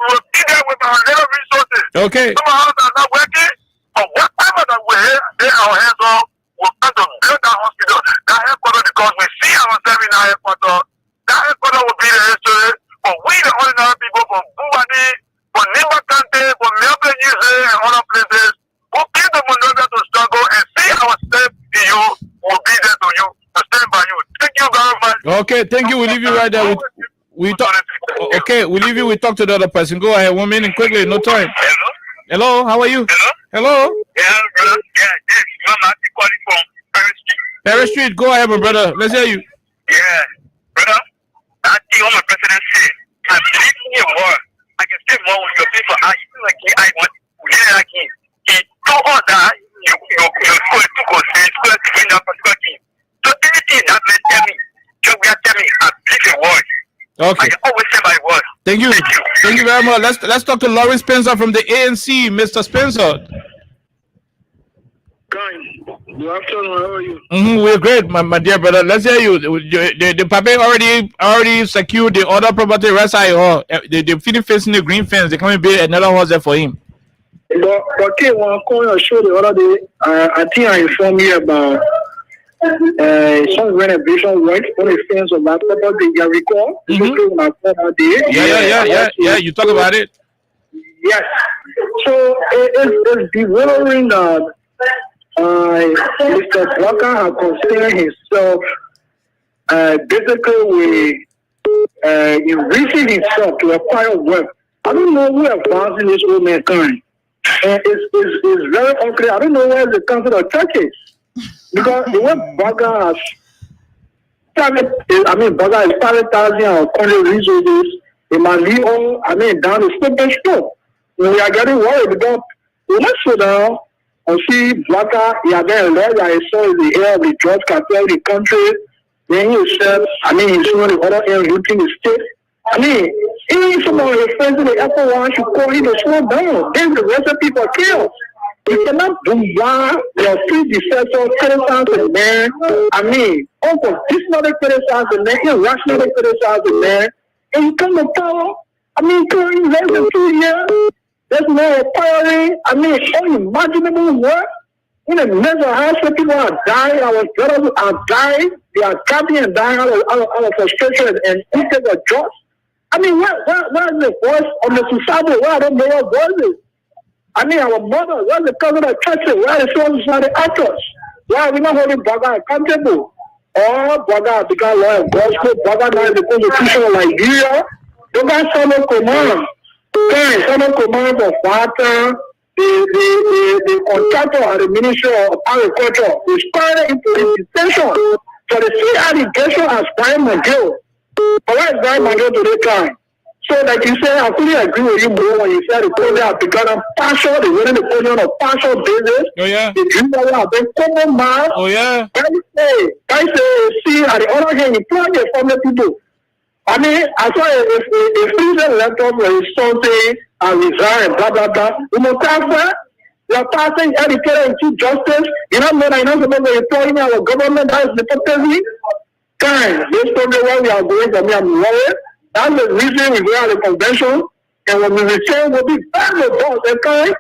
We will be there with our little resources. Okay. Some of us are not working, but whatever that we lay our hands on, we're going to build that hospital, that headquarters, because we see ourselves in our headquarters. That headquarters will be the history. But we, the ordinary people from Bubani, from Nimba Kante, from Melbourne, and other places, who give the Monrovia to struggle and see our step in you, will be there to you, to stand by you. Thank you very much. Okay, thank you. We'll leave you right there. We talk. Okay, we'll leave you. We talk to the other person. Go ahead. 1 minute, quickly. No time. Hello, how are you? Hello. Yeah, brother. Yeah, this is Marty calling from Paris Street. Paris Street, go ahead, my brother. Let's hear you. Yeah, brother. I think what my president said. I believe in your word. I can say more with your people. I feel like I want to hear like him. He told us that you school to go to bring that particular thing. So anything that may tell me, you will tell me, I believe your word. Okay. I always say my word. Thank you. Thank you very much. Let's talk to Lawrence Spencer from the ANC. Mr. Spencer. Good afternoon. How are you? We're great, my dear brother. Let's hear you. The Papa already secured the other property rest. They finish facing the green fence. They come and build another house there for him. But okay, when I call your show the other day, I think I informed you about some renovation work on the fence of that property. You recall? Yeah. You talk about it. Yes. So it's bewildering that Mr. Walker has considered himself basically enriching himself to acquire wealth. I don't know who advancing this old man time. And it's very unclear. I don't know where the council of churches. Because the way Baga has private, I mean, Baga is privatizing our country resources. It might lead on, I mean, down the slippery slope. We are getting worried because let's slow down and see Baga, he had been led, I saw the air of the drug cartel in the country. Then he said, I mean, he's one of the other air looting the state. I mean, even some of your friends in the upper one should call him to slow down. Then the rest of people are killed. You cannot do why your predecessor criticize the man. I mean, unconditionally criticize the man, irrationally criticize the man, and you come to power. I mean, during less than 2 years, there's no empowering. I mean, unimaginable work. In the midst of how people are dying, our brothers are dying. They are trapping and dying out of frustration and instead of jobs. I mean, where is the voice of the society? Where I don't know what voice is. I mean, our mother, where's the cousin of churches? Where are the civil society actors? Why are we not holding Baga accountable? Or Baga because law and gospel, Baga now is the constitution of Nigeria. Baga son of command. Okay, son of command for Father, the contractor at the Ministry of Agriculture is fired into the detention for the sea allegation as Brian McGill. But why is Brian McGill to the time? So, like you said, I fully agree with you, bro, when you said the project have begun on partial, they running the project on a partial basis. Oh, yeah. The dream that have been common man. Oh, yeah. I say, see, at the other hand, you plan your family people. I mean, I saw a freezer laptop where it's something and resign, blah, blah, blah. You know, transfer, you're passing educator into justice. You know, when I know somebody employing our government, that is the hypocrisy. Kind, this probably where we are going from me, I'm worried. That's the reason we go at the convention, and when we return, we'll be back with boss. Okay?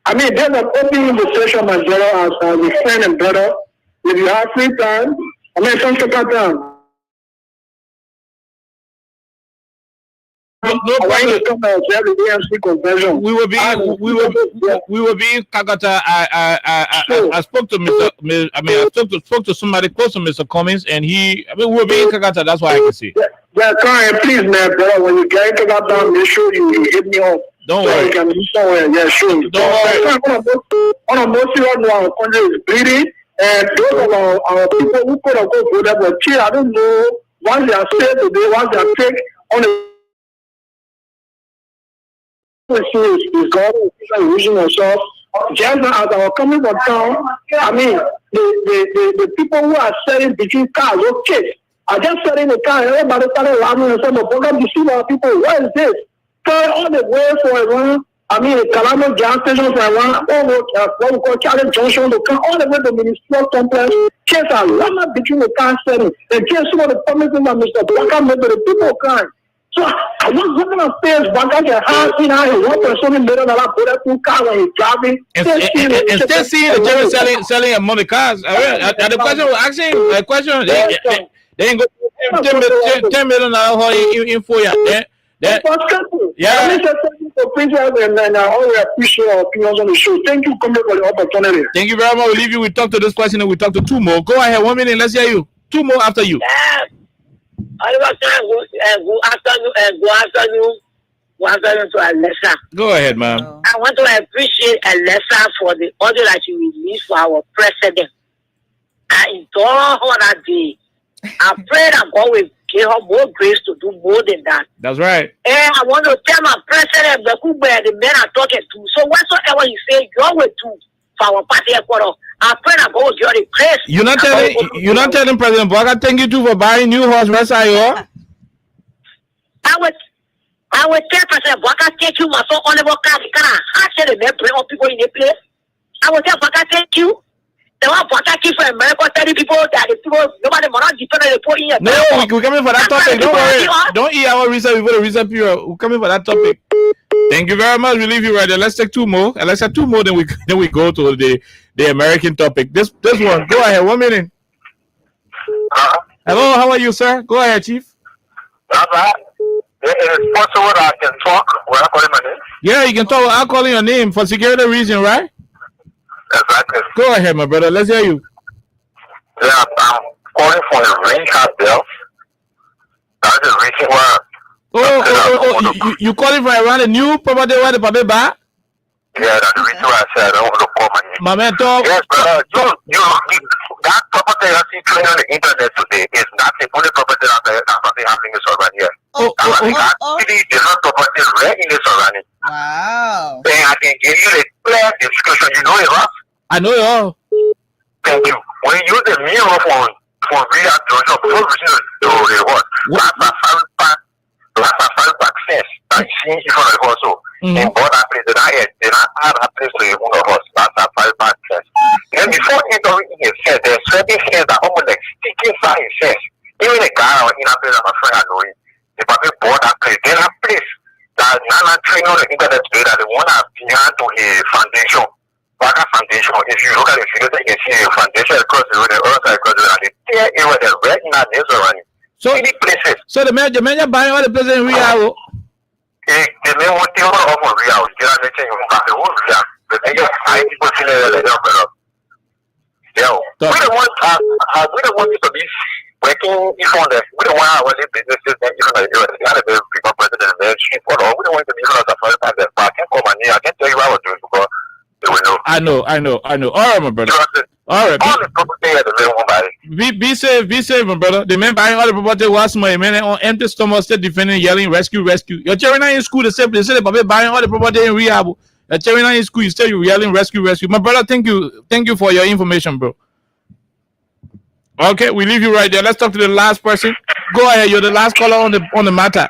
I mean, there's an open invitation, my brother, as a friend and brother. If you have free time, I mean, some time. No problem. We will be in Calcutta. I spoke to Mr. I spoke to somebody close to Mr. Cummings, and we will be in Calcutta. That's why I can see. Yeah, Karen, please, man, brother. When you get to Calcutta, make sure you hit me up. Don't worry. You can be somewhere. Yeah, sure. Don't worry. On a most serious, our country is bleeding, and those of our people who could have go there, but I don't know. Once they are saved today, once they are taken on the is God using yourself. Just as our coming from town, I mean, the people who are selling between cars, okay, are just selling the car, and everybody started laughing and saying, but God deceive our people. What is this? Turn all the way for around, I mean, the Calamo gas station for around, what we call Charlie Junction, to come all the way to the Ministerial Complex. Chase a lot between the car selling. And just some of the promises that Mr. Blanca made to the people kind. So I was looking at stairs, Blanca can have in one person better than I put up two cars when he's driving. And still seeing the general selling among the cars. The question was asking a question. They ain't go $10 million in for you. Yeah. And I always appreciate our opinions on the show. Thank you, coming for the opportunity. Thank you very much. We'll leave you. We talk to this question and we talk to two more. Go ahead. 1 minute. Let's hear you. Two more after you. Go afternoon to Alexa. Go ahead, ma'am. I want to appreciate Alexa for the audio that you released for our president. I adore her that day. I pray that God will give her more grace to do more than that. That's right. And I want to tell my president, the men are talking to. So whatsoever you say, God will do for our party headquarters. I pray that God will give you the grace. You're not telling President Baga, thank you too for buying new horse, West Iowa. I will tell President Baga, thank you, my son, honorable car. I said the men bring all people in the place. I will tell Baga, thank you. They want Baga keep for America, 30 people that the people, nobody will not depend on the poor in here. No, we're coming for that topic. Don't worry. Don't eat our research before the research period. We're coming for that topic. Thank you very much. We leave you right there. Let's take two more. And let's have two more, then we go to the American topic. This one. Go ahead. 1 minute. Hello, how are you, sir? Go ahead, Chief. It is possible that I can talk without calling my name? Yeah, you can talk without calling your name for security reason, right? Exactly. Go ahead, my brother. Let's hear you. Yeah, I'm calling for a ring card bill. That's the reason why. You calling for around a new property where the public buy? Yeah, that's the reason why said I don't want to call my name. My man, talk. Yes, brother. You that property you see trading on the internet today is not the only property that's happening in Sorani here. Different properties right in the Sorani. Wow. And I can give you the clear description. You know it, right? I know you all. Thank you. When you use the mirror for real junction, before reaching the what? Last access. I see in front of us also. And bought that place. They not add that place to the one of us. That's a 5 access. Then before entering in a set, there's certain things that almost like sticking side says. Even a guy in a place that my friend I know it. The people bought that place. Then that place that now training on the internet today that the one that behind to a foundation. Waka Foundation. If you look at the figures, you can see a foundation across the road, the other side across the road, and the clear area that right now is running. So many places. So the man buying all the places in Rio. The man want to off of Rio. You know, they say you got the whole Rio. The thing is, I ain't going to see that. Yo, we don't want you to be working in front of we don't want our businesses that you know the other become president and then chief or we don't want to be on the first time that I can't call my name. I can't tell you what I was doing because I know. All right, my brother. All right. All the property at the be safe, my brother. The man buying all the property was my man on empty stomach, still defending, yelling, rescue. Your children are in school. They say the Baba buying all the property in rehab. Your children are in school. You still yelling, rescue. My brother, thank you for your information, bro. Okay, we leave you right there. Let's talk to the last person. Go ahead. You're the last caller on the matter.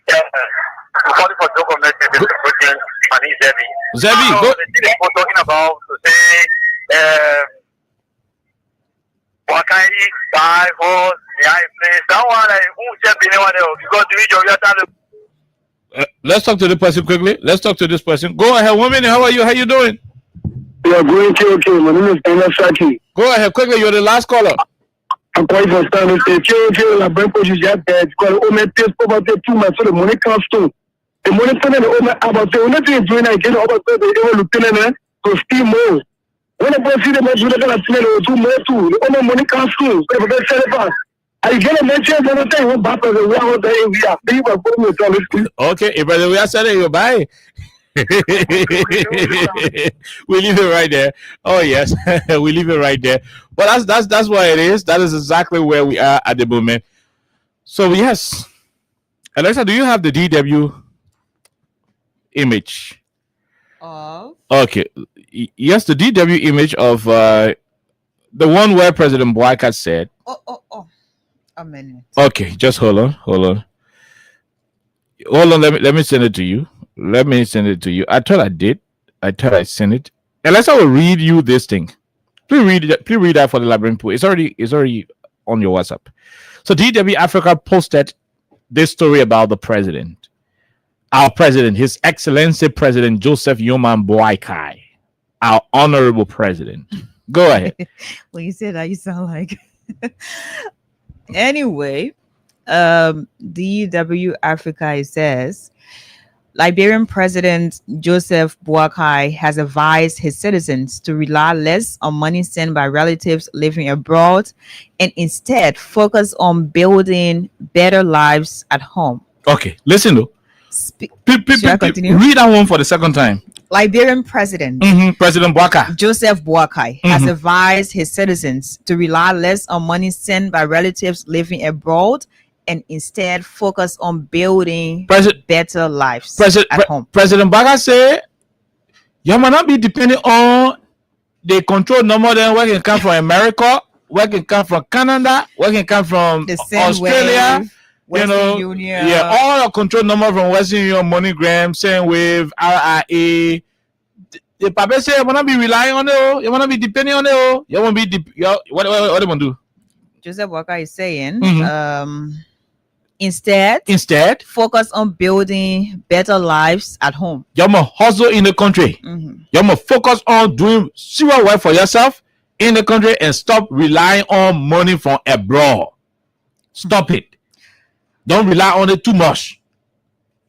Sorry for documenting this question. Zebi, go. We're talking about to say, what kind of buy horse, behind place. That one, who just been able to because the region we are trying to. Let's talk to the person quickly. Let's talk to this person. Go ahead, woman. How are you? How you doing? Yeah, going okay. My name is Daniel Saki. Go ahead, quickly. You're the last caller. I'm quite for standing. La bank is just dead. Because Ome pays poverty too much, so the money comes too. The money coming Ome about the only thing doing again about the lieutenant to steal more. When I see the money, they're gonna steal two more too. The only money comes too. So they sell it fast. I get a mention of the thing. One back of the way out there we are. People are putting it on. Okay, if we are selling you buy. We leave it right there. Oh yes, we leave it right there. But that's what it is. That is exactly where we are at the moment. So yes, Alexa, do you have the DW image? Okay, yes, the DW image of the one where President Boyka said. A minute. Okay, just hold on. Let me send it to you. I thought I did. I sent it. Unless I will read you this thing. Please read that for the library pool. It's already on your WhatsApp. So DW Africa posted this story about the president. Our president, His Excellency President Joseph Yoman Boakai, our honorable president. Go ahead. When you say that, you sound like. Anyway, DW Africa, it says, Liberian President Joseph Boakai has advised his citizens to rely less on money sent by relatives living abroad and instead focus on building better lives at home. Okay, listen though. Read that one for the second time. Liberian President President Boakai Joseph Boakai has advised his citizens to rely less on money sent by relatives living abroad and instead focus on building better lives at home. President Boakai said, you might not be depending on the control number then where can come from America, where can come from Canada, where can come from Australia. Western Union. Yeah, all the control number from Western Union, MoneyGram, same wave, RIA. The Papa say you wanna be relying on it, you wanna be depending on it, you wanna be what do you want to do? Joseph Walker is saying, instead, focus on building better lives at home. You must hustle in the country. You must focus on doing serious work for yourself in the country and stop relying on money from abroad. Stop it. Don't rely on it too much.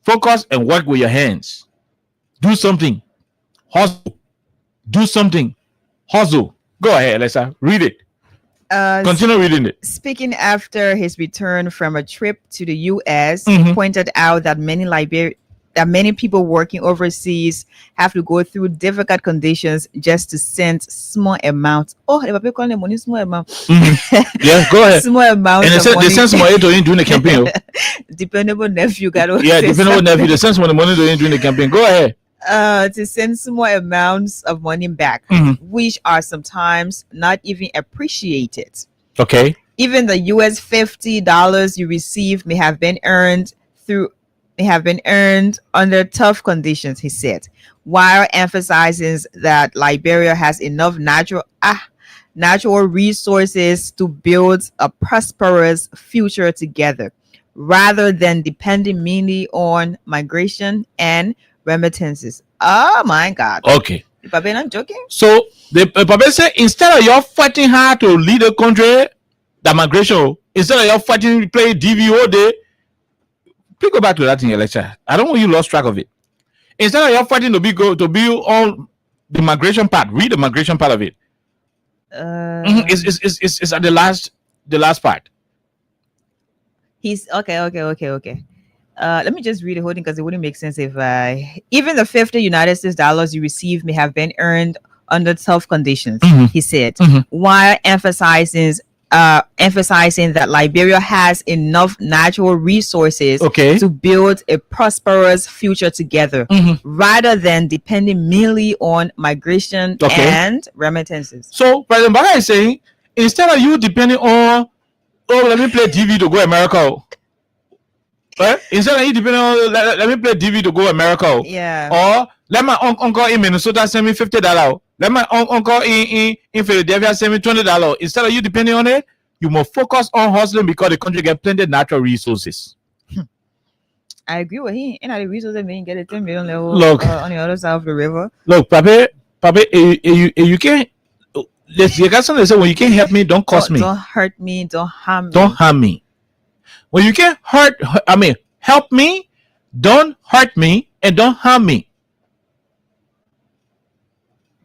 Focus and work with your hands. Do something. Hustle. Do something. Hustle. Go ahead, Alexa. Read it. Continue reading it. Speaking after his return from a trip to the U.S., he pointed out that many that many people working overseas have to go through difficult conditions just to send small amounts. Oh, the people calling the money small amount. Yeah, go ahead. Small amount. And they send some money to him during the campaign. Dependable nephew got dependable nephew. They send some money to him during the campaign. Go ahead. To send small amounts of money back, which are sometimes not even appreciated. Okay. Even the US $50 you receive may have been earned under tough conditions, he said, while emphasizing that Liberia has enough natural resources to build a prosperous future together, rather than depending mainly on migration and remittances. Oh my God. Okay. Papa, not joking. So the Papa said, instead of you fighting hard to lead the country, the migration, instead of you fighting play DV all day, please go back to that in your lecture. I don't want you lost track of it. Instead of you fighting to be on the migration part, read the migration part of it. It's at the last part. He's okay. Let me just read the whole thing because it wouldn't make sense if even the $50 United States you receive may have been earned under tough conditions, he said, while emphasizing that Liberia has enough natural resources to build a prosperous future together, rather than depending mainly on migration and remittances. So President Baga is saying, instead of you depending on, let me play DV to go America. Right? Instead of you depending on, let me play DV to go America. Yeah. Or let my uncle in Minnesota send me $50. Let my uncle in Philadelphia send me $20. Instead of you depending on it, you must focus on hustling because the country get plenty of natural resources. I agree with him. And the resources may get a 10 million level on the other side of the river. Look, Papa, you can't. You got something to say. When you can't help me, don't cost me. Don't hurt me. Don't harm me. Don't harm me. When you can't help me, don't hurt me, and don't harm me.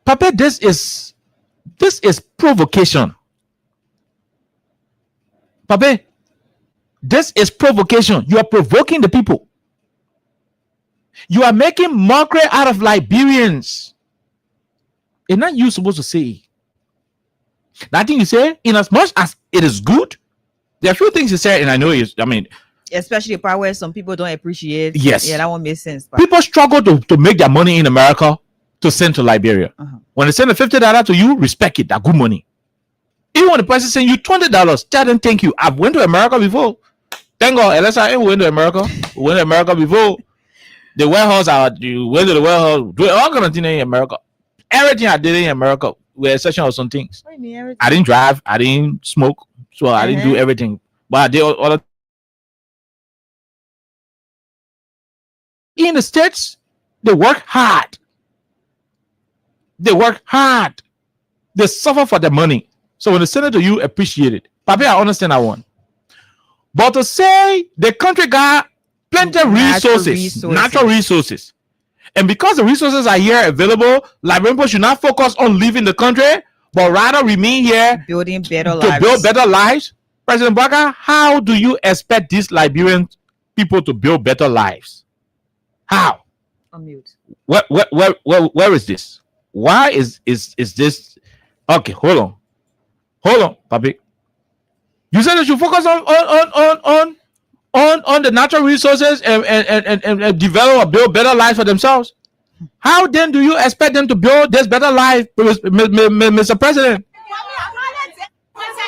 Papa, this is provocation. Papa, this is provocation. You are provoking the people. You are making mockery out of Liberians. It's not you supposed to say. That thing you say, in as much as it is good, there are a few things you say, and I know especially the part where some people don't appreciate. Yes. Yeah, that won't make sense. But people struggle to make their money in America to send to Liberia. When they send a $50 to you, respect it. That good money. Even when the person send you $20, tell them thank you. I've went to America before. Thank God, unless I went to America. We went to America before. The warehouse, you went to the warehouse, do all kind of things in America. Everything I did in America, with exception of some things. I didn't drive, I didn't smoke, so I didn't do everything. But I did all in the States, they work hard. They work hard. They suffer for the money. So when they send it to you, appreciate it. Papi, I understand that one. But to say the country got plenty of natural resources. And because the resources are here available, Liberian people should not focus on leaving the country, but rather remain here building better to lives. build better lives. President Baga, how do you expect these Liberian people to build better lives? How? On mute. Where is this? Why is this? Okay, hold on, Papi. You said they should focus on the natural resources and develop or build better lives for themselves. How then do you expect them to build this better life, Mr. President?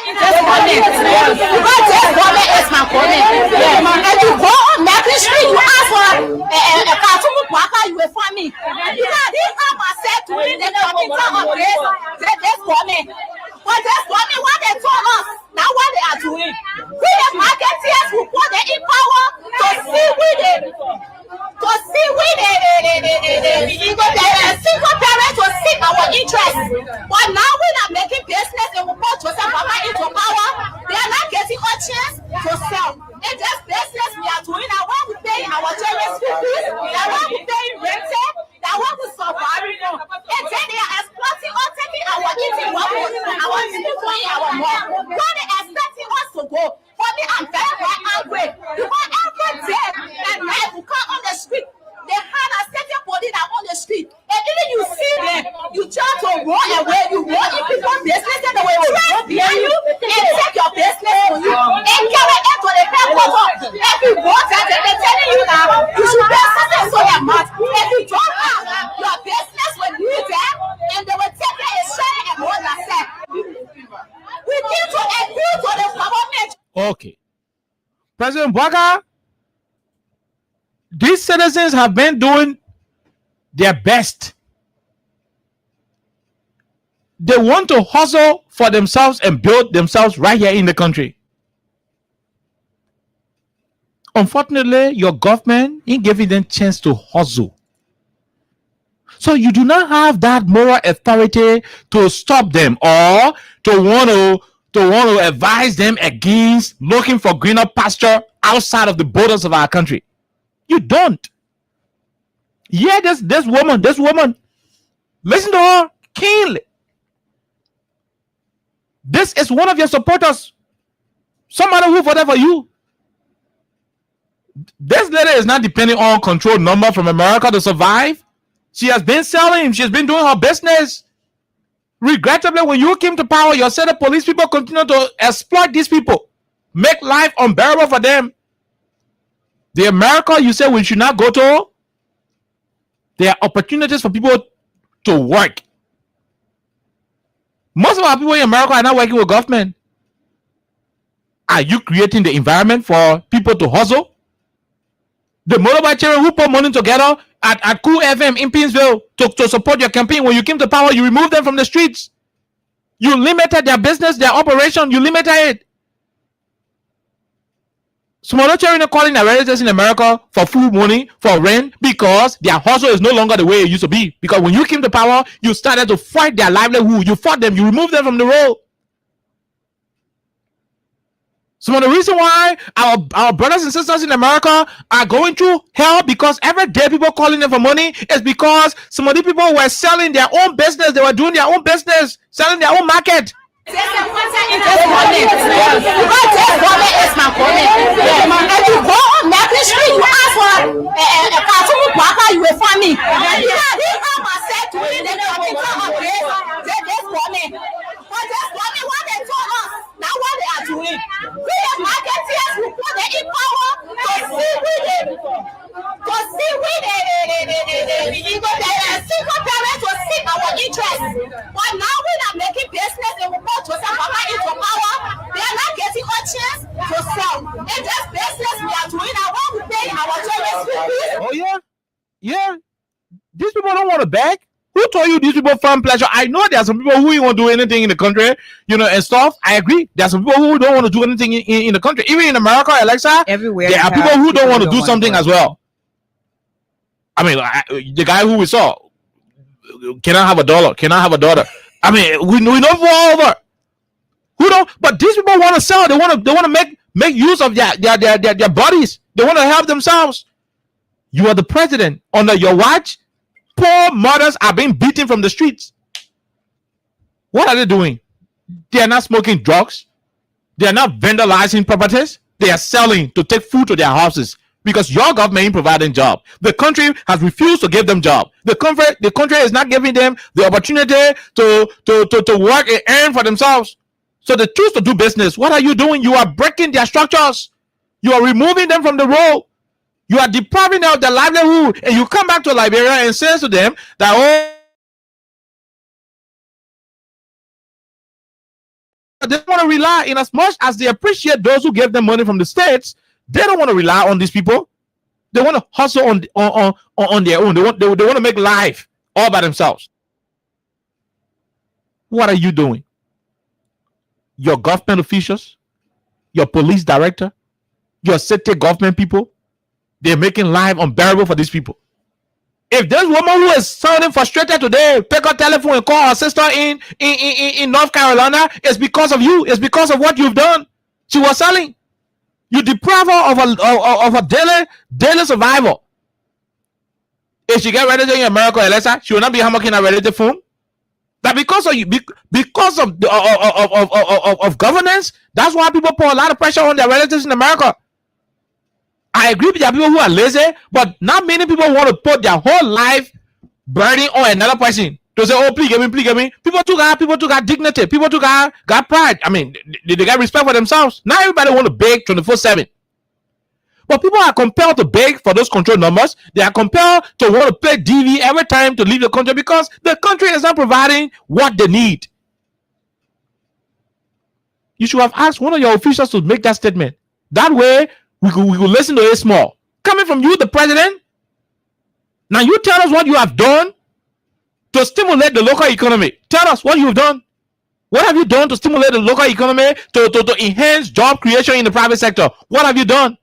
Because this government is my government. And you go on Maple Street, you ask for a cartoon worker, you will find me. Because this time I said to me, the committee of this government. But this government, what they told us, now what they are doing. We the marketeers who put them in power to see with them. To see with the single parents to seek our interests. But now we are making business and we put Joseph Bama into power. They are not getting a chance to sell. In this business we are doing, I want to pay our children's school fees, I want to pay rent, I want to survive. And then they are exploiting or taking our eating, our You try to run away. You run in people's business, and the way will run behind you and take your business from you and carry it to the headquarters. If you want that, they're telling you now, you should pay something so that much. If you don't have your business will leave that, and they will take it and share it and hold yourself. We need to appeal to the government. Okay. President Bwaga, these citizens have been doing their best. They want to hustle for themselves and build themselves right here in the country. Unfortunately, your government ain't giving them chance to hustle. So you do not have that moral authority to stop them or to want to advise them against looking for greener pasture outside of the borders of our country. You don't. Yeah, this woman, listen to her keenly. This is one of your supporters. Somebody who voted for you. This lady is not depending on control number from America to survive. She has been selling. She's been doing her business. Regrettably, when you came to power, your set of police people continue to exploit these people, make life unbearable for them. The America you say we should not go to, there are opportunities for people to work. Most of our people in America are not working with government. Are you creating the environment for people to hustle? The motorbike children who put money together at Cool FM in Pinsville to support your campaign, when you came to power, you removed them from the streets. You limited their business, their operation. You limited it. Smaller children are calling their relatives in America for food money, for rent, because their hustle is no longer the way it used to be. Because when you came to power, you started to fight their livelihood. You fought them. You removed them from the road. Some of the reason why our brothers and sisters in America are going through hell, because every day people calling them for money, is because some of the people were selling their own business. They were doing their own business, selling their own market. This government is my comment. If you go on Maple Street, you ask for a cartoon Bwaga, you will find me. He have myself to it, then they will come up with this government. But this government, what they told us, now what they are doing. We as marketeers, we put them in power to see single parents will seek our interest. But now we are making business and we put Joseph Bwaga into power. They are not getting a chance to sell. In this business we are doing, I want to pay our children's school fees. Oh yeah? Yeah. These people don't want to beg. Who told you these people find pleasure? I know there are some people who won't do anything in the country, and stuff. I agree. There are some people who don't want to do anything in the country. Even in America, Alexa, everywhere there are people who don't want to do something as well. I mean, the guy who we saw cannot have a dollar, cannot have a daughter. I mean, we know for all over. Who don't? But these people want to sell. They want to make use of their bodies. They want to help themselves. You are the president. Under your watch, poor mothers are being beaten from the streets. What are they doing? They are not smoking drugs. They are not vandalizing properties. They are selling to take food to their houses because your government ain't providing job. The country has refused to give them job. The country is not giving them the opportunity to work and earn for themselves. So they choose to do business. What are you doing? You are breaking their structures. You are removing them from the road. You are depriving them of their livelihood, and you come back to Liberia and say to them that, they don't want to rely, in as much as they appreciate those who gave them money from the states, they don't want to rely on these people. They want to hustle on their own. They want to make life all by themselves. What are you doing? Your government officials, your police director, your city government people, they're making life unbearable for these people. If this woman who is sounding frustrated today pick her telephone and call her sister in North Carolina, it's because of you. It's because of what you've done. She was selling. You deprive her of a daily survival. If she get registered in America, Alexa, she will not be hammocking her relative phone. But because of you, because of governance, that's why people put a lot of pressure on their relatives in America. I agree with there are people who are lazy, but not many people want to put their whole life burden on another person To say, oh, please give me. People too got dignity. People too got pride. I mean, they got respect for themselves. Now everybody want to beg 24/7. But people are compelled to beg for those control numbers. They are compelled to want to pay DV every time to leave the country because the country is not providing what they need. You should have asked one of your officials to make that statement. That way, we could listen to it small. Coming from you, the president. Now you tell us what you have done to stimulate the local economy. Tell us what you've done. What have you done to stimulate the local economy, to enhance job creation in the private sector? What have you done?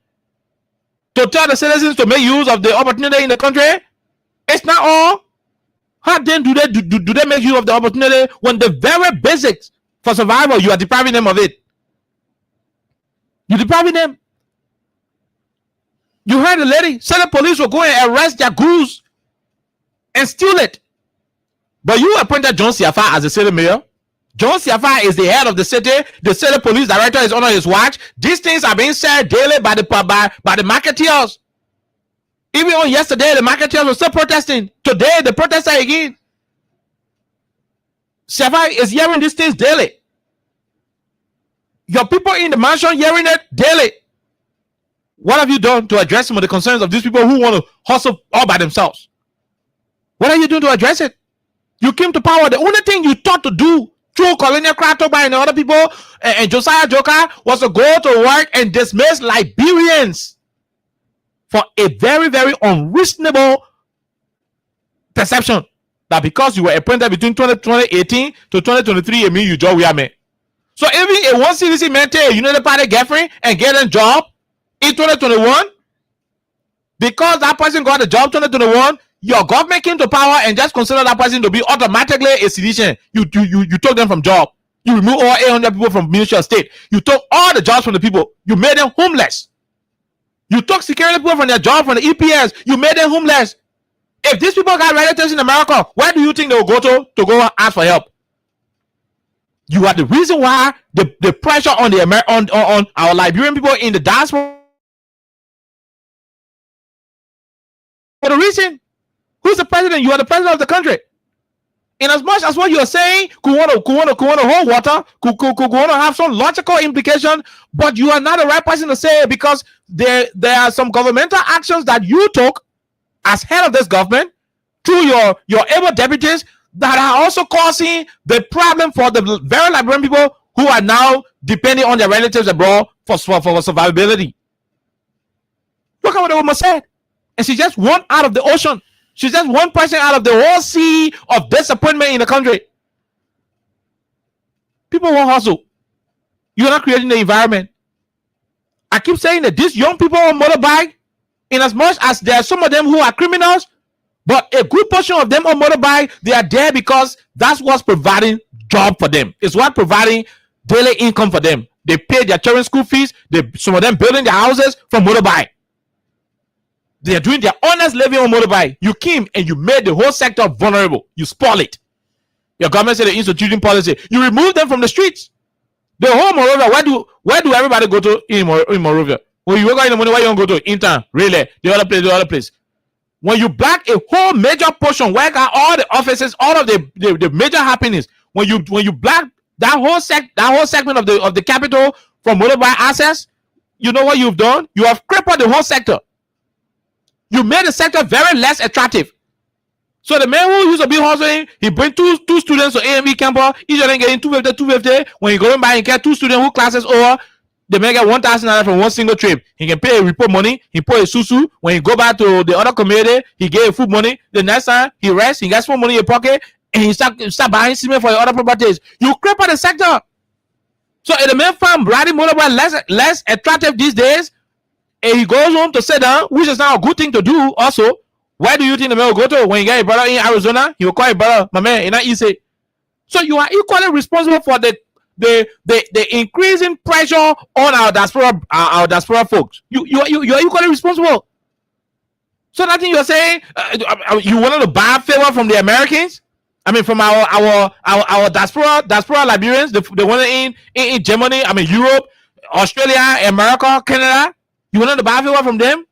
To tell the citizens to make use of the opportunity in the country? It's not all. How then do they make use of the opportunity when the very basics for survival, you are depriving them of it? You're depriving them. You heard the lady said the police will go and arrest their goose and steal it. But you appointed John Siafa as the city mayor. John Siafa is the head of the city. The city police director is under his watch. These things are being said daily by the marketeers. Even on yesterday, the marketeers were still protesting. Today, the protesters are again. Siafa is hearing these things daily. Your people in the mansion hearing it daily. What have you done to address some of the concerns of these people who want to hustle all by themselves? What are you doing to address it? You came to power. The only thing you thought to do through Colonial Kratoba and other people and Josiah Joker was to go to work and dismiss Liberians for a very, very unreasonable perception that because you were appointed between 2018 to 2023, it means you job we are men. So even a one CDC maintain a United Party girlfriend and get a job in 2021, because that person got a job 2021, your government came to power and just consider that person to be automatically a citizen. You took them from job. You removed all 800 people from Ministry of State. You took all the jobs from the people. You made them homeless. You took security people from their job from the EPS. You made them homeless. If these people got relatives in America, where do you think they will go to go ask for help? You are the reason why the pressure on on our Liberian people in the diaspora. For the reason, who's the president? You are the president of the country. In as much as what you are saying could want to hold water, could want to have some logical implication, but you are not the right person to say it because there are some governmental actions that you took as head of this government through your able deputies that are also causing the problem for the very Liberian people who are now depending on their relatives abroad for survivability. Look at what the woman said. And she's just one out of the ocean. She's just one person out of the whole sea of disappointment in the country. People won't hustle. You're not creating the environment. I keep saying that these young people on motorbike, in as much as there are some of them who are criminals, but a good portion of them on motorbike, they are there because that's what's providing job for them. It's what providing daily income for them. They pay their children's school fees. Some of them building their houses from motorbike. They are doing their honest living on motorbike. You came and you made the whole sector vulnerable. You spoil it. Your government said the instituting policy. You remove them from the streets. The whole Monrovia, where do everybody go to in Monrovia? When you wake up in the morning, where you don't go to? Intern, really, the other place. When you block a whole major portion, where got all the offices, all of the major happenings, when you block that whole segment of the capital from motorbike access, you know what you've done? You have crippled the whole sector. You made the sector very less attractive. So the man who used to be hustling, he bring two students to AME campus, each of them getting 250. When he go in by and get two students who classes over, the man get $1,000 from one single trip. He can pay a report money, he put a susu. When he go back to the other community, he get food money. The next time he rests, he gets more money in your pocket, and he start buying cement for your other properties. You cripple the sector. So if the man found riding motorbike less attractive these days, and he goes home to sit down, which is now a good thing to do also. Where do you think the man will go to when you get a brother in Arizona? He will call a brother, my man, in that easy. So you are equally responsible for the increasing pressure on our diaspora folks. You are equally responsible. So nothing you're saying you wanted to buy favor from the Americans? I mean, from our diaspora Liberians, the one in Germany, I mean Europe, Australia, America, Canada. You wanted to buy favor from them?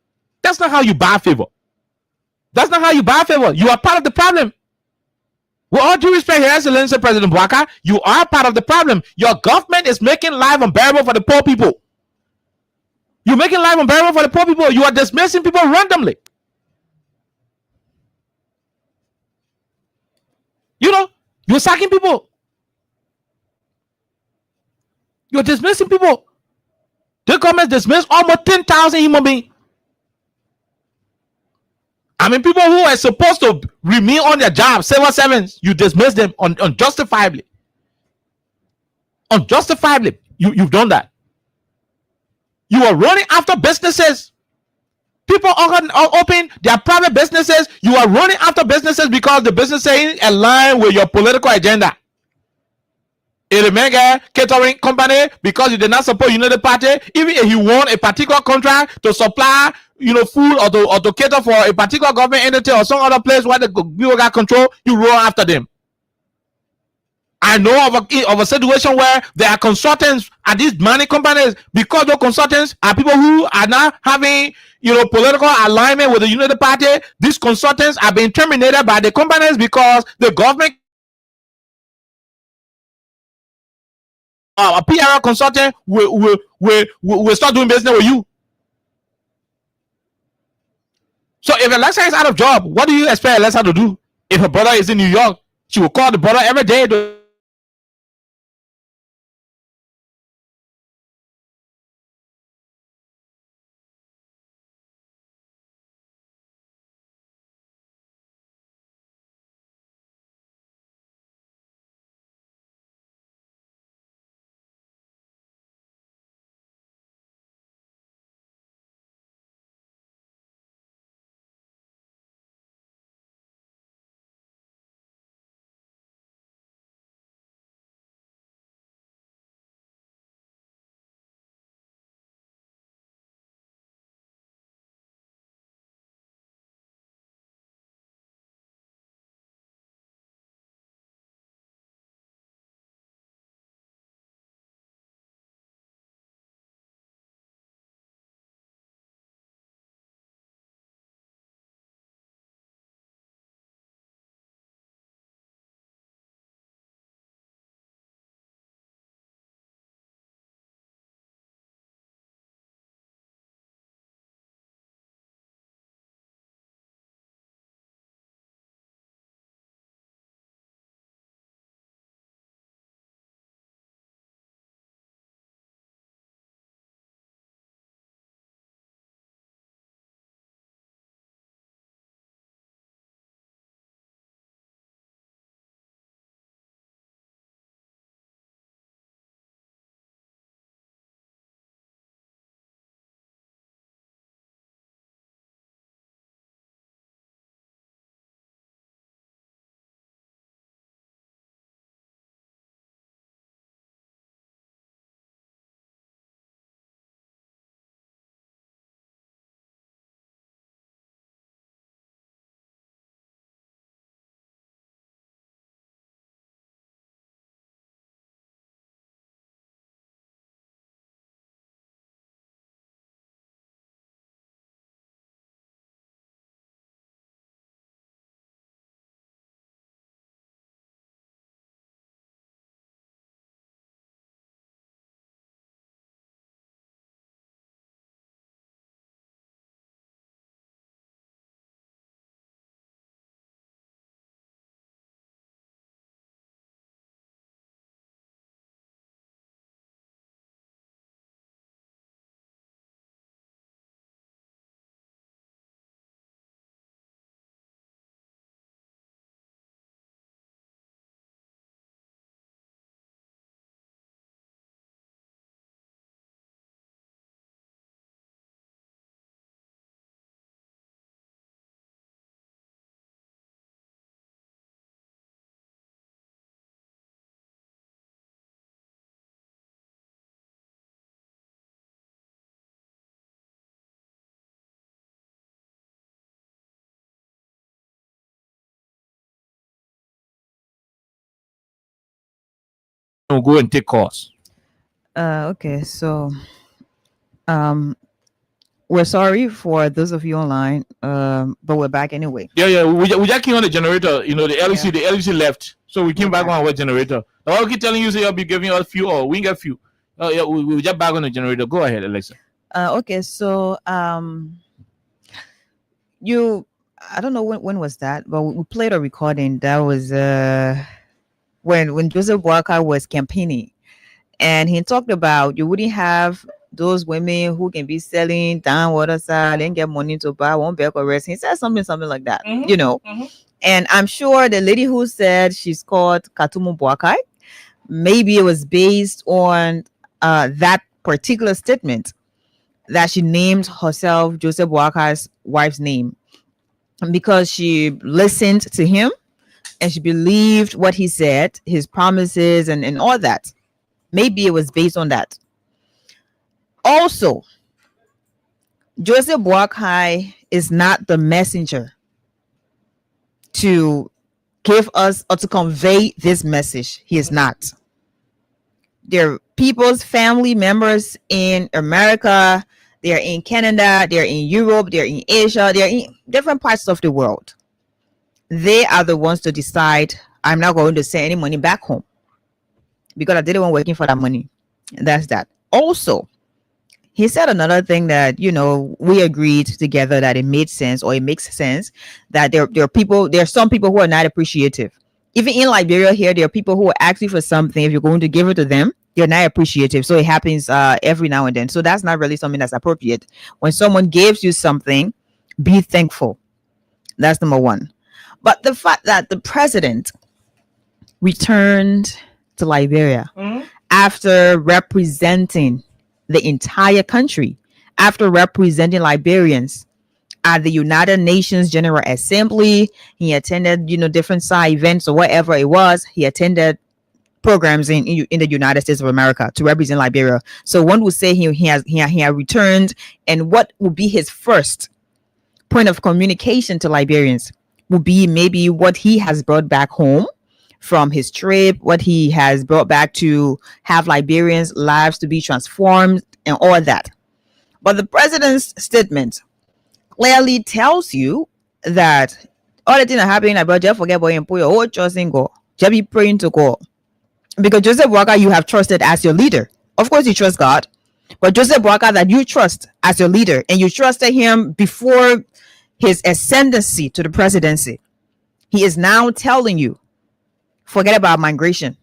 That's not how you buy favor. That's not how you buy favor. You are part of the problem. With all due respect, Your Excellency President Bouaka, you are part of the problem. Your government is making life unbearable for the poor people. You're making life unbearable for the poor people. You are dismissing people randomly. You know, you're sacking people. You're dismissing people. The government dismissed almost 10,000 human beings. I mean, people who are supposed to remain on their job, civil servants, you dismiss them unjustifiably. Unjustifiably, you've done that. You are running after businesses. People open their private businesses. You are running after businesses because the business ain't aligned with your political agenda. A mega catering company, because you did not support Unity Party, even if you want a particular contract to supply, food or to cater for a particular government entity or some other place where the people got control, you run after them. I know of a situation where there are consultants at these money companies, because those consultants are people who are not having political alignment with the Unity Party. These consultants are being terminated by the companies because the government, a PR consultant will start doing business with you. So if Alexa is out of job, what do you expect Alexa to do? If her brother is in New York, she will call the brother every day to go and take course. Okay, so um We're sorry for those of you online, but we're back anyway. Yeah. We just came on the generator. You know, the LEC left, so we came back on our generator. I'll keep telling you, say I'll be giving us fuel or we get fuel. Yeah, we just back on the generator. Go ahead, Alexa. Okay, so I don't know when was that, but we played a recording that was when Joseph Boakai was campaigning, and he talked about you wouldn't have those women who can be selling down water side and get money to buy one bag of rice. He said something like that, you know. And I'm sure the lady who said she's called Katumu Boakai, maybe it was based on that particular statement that she named herself Joseph Boakai's wife's name because she listened to him and she believed what he said, his promises and all that. Maybe it was based on that. Also, Joseph Boakai is not the messenger to give us or to convey this message. He is not. They're people's family members in America, they're in Canada, they're in Europe, they're in Asia, they're in different parts of the world. They are the ones to decide, I'm not going to send any money back home because I didn't want working for that money. That's that. Also, he said another thing that, you know, we agreed together that it made sense, or it makes sense, that there are some people who are not appreciative. Even in Liberia here, there are people who are asking for something. If you're going to give it to them, you're not appreciative. So it happens every now and then. So that's not really something that's appropriate. When someone gives you something, be thankful. That's number one. But the fact that the president returned to Liberia after representing the entire country, after representing Liberians at the United Nations General Assembly, he attended, you know, different side events or whatever it was. He attended programs in the United States of America to represent Liberia. So one would say he has returned, and what would be his first point of communication to Liberians would be maybe what he has brought back home from his trip, what he has brought back to have Liberians' lives to be transformed and all that. But the president's statement clearly tells you that all the things that are happening about just forget about him, put your whole trust in God. Just be praying to God. Because Joseph Boakai, you have trusted as your leader. Of course, you trust God. But Joseph Boakai that you trust as your leader, and you trusted him before his ascendancy to the presidency, he is now telling you, forget about migration.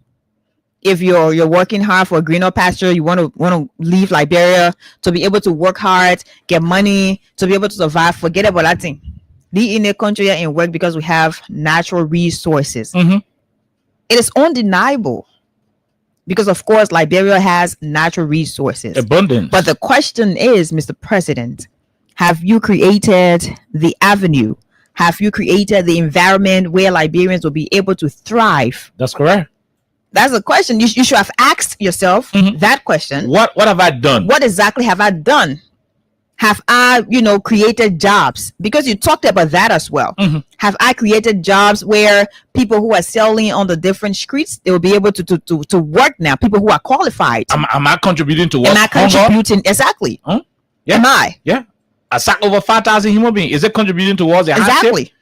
If you're working hard for a greener pasture, you want to leave Liberia to be able to work hard, get money, to be able to survive, forget about that thing. Be in a country and work because we have natural resources. It is undeniable. Because of course, Liberia has natural resources. Abundance. But the question is, Mr. President, have you created the avenue? Have you created the environment where Liberians will be able to thrive? That's correct. That's the question. You should have asked yourself that question. What have I done? What exactly have I done? Have I, created jobs? Because you talked about that as well. Have I created jobs where people who are selling on the different streets, they will be able to work now? People who are qualified. Am I contributing to what? Am I contributing? Exactly. Yeah. Am I? Yeah. I sacked over 5,000 human beings. Is it contributing towards the exactly?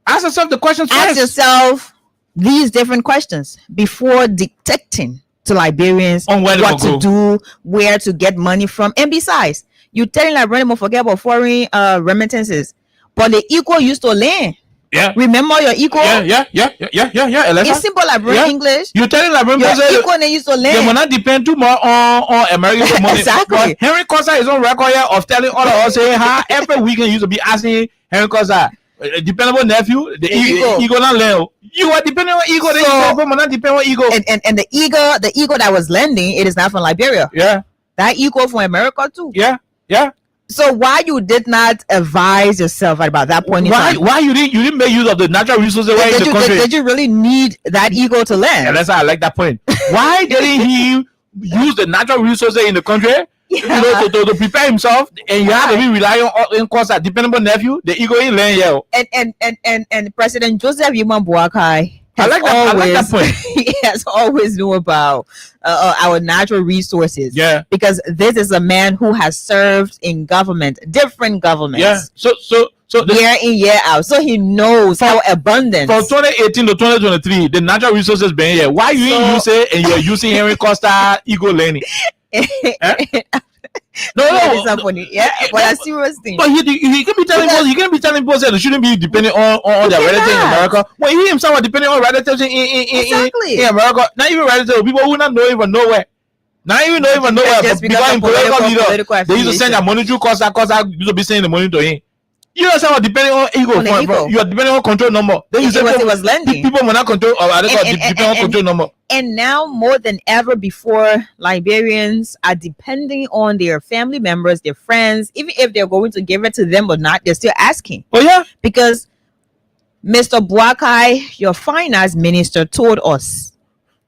Ask yourself the questions first. Ask yourself these different questions before dictating to Liberians on what to do, where to get money from. And besides, you telling Liberians to forget about foreign remittances, but the equal used to land. Yeah. Remember your equal? Yeah. It's simple Liberian English. You telling Liberians your equal they used to land. They will not depend too much on American money. Exactly. But Henry Kosa is on record here of telling all of us, say, how every weekend used to be asking Henry Kosa, dependable nephew, the ego not land. You are depending on ego. So, not depending on ego. And the ego that was lending, it is not from Liberia. Yeah. That ego from America too. Yeah. So why you did not advise yourself about that point in time? Why you didn't make use of the natural resources in the country? Did you really need that ego to lend? Yeah, that's how I like that point. Why didn't he use the natural resources in the country to prepare himself? And you have to be relying on course that dependable nephew, the ego in land here. And President Joseph Boakai I like that point. He has always known about our natural resources. Yeah. Because this is a man who has served in government, different governments. Yeah. So year in, year out. So he knows how abundant. From 2018 to 2023, the natural resources been here. Why you use it and you're using Henry Costa, Ego Lenny? No, it's not funny. Yeah, but a serious thing. But he can be telling us, he can be telling us that they shouldn't be depending on their relatives in America. Well, he himself was depending on relatives in America. Not even relatives, people who not know even nowhere. Not even know even nowhere. Just But because in political leader, they used to send their money through Costa used to be sending the money to him. You know, someone depending on ego. You are depending on control number. Then you say it was lending. People will not control, or depending on control number. And now more than ever before, Liberians are depending on their family members, their friends, even if they're going to give it to them or not, they're still asking. Oh yeah, because Mr. Boakai, your finance minister, told us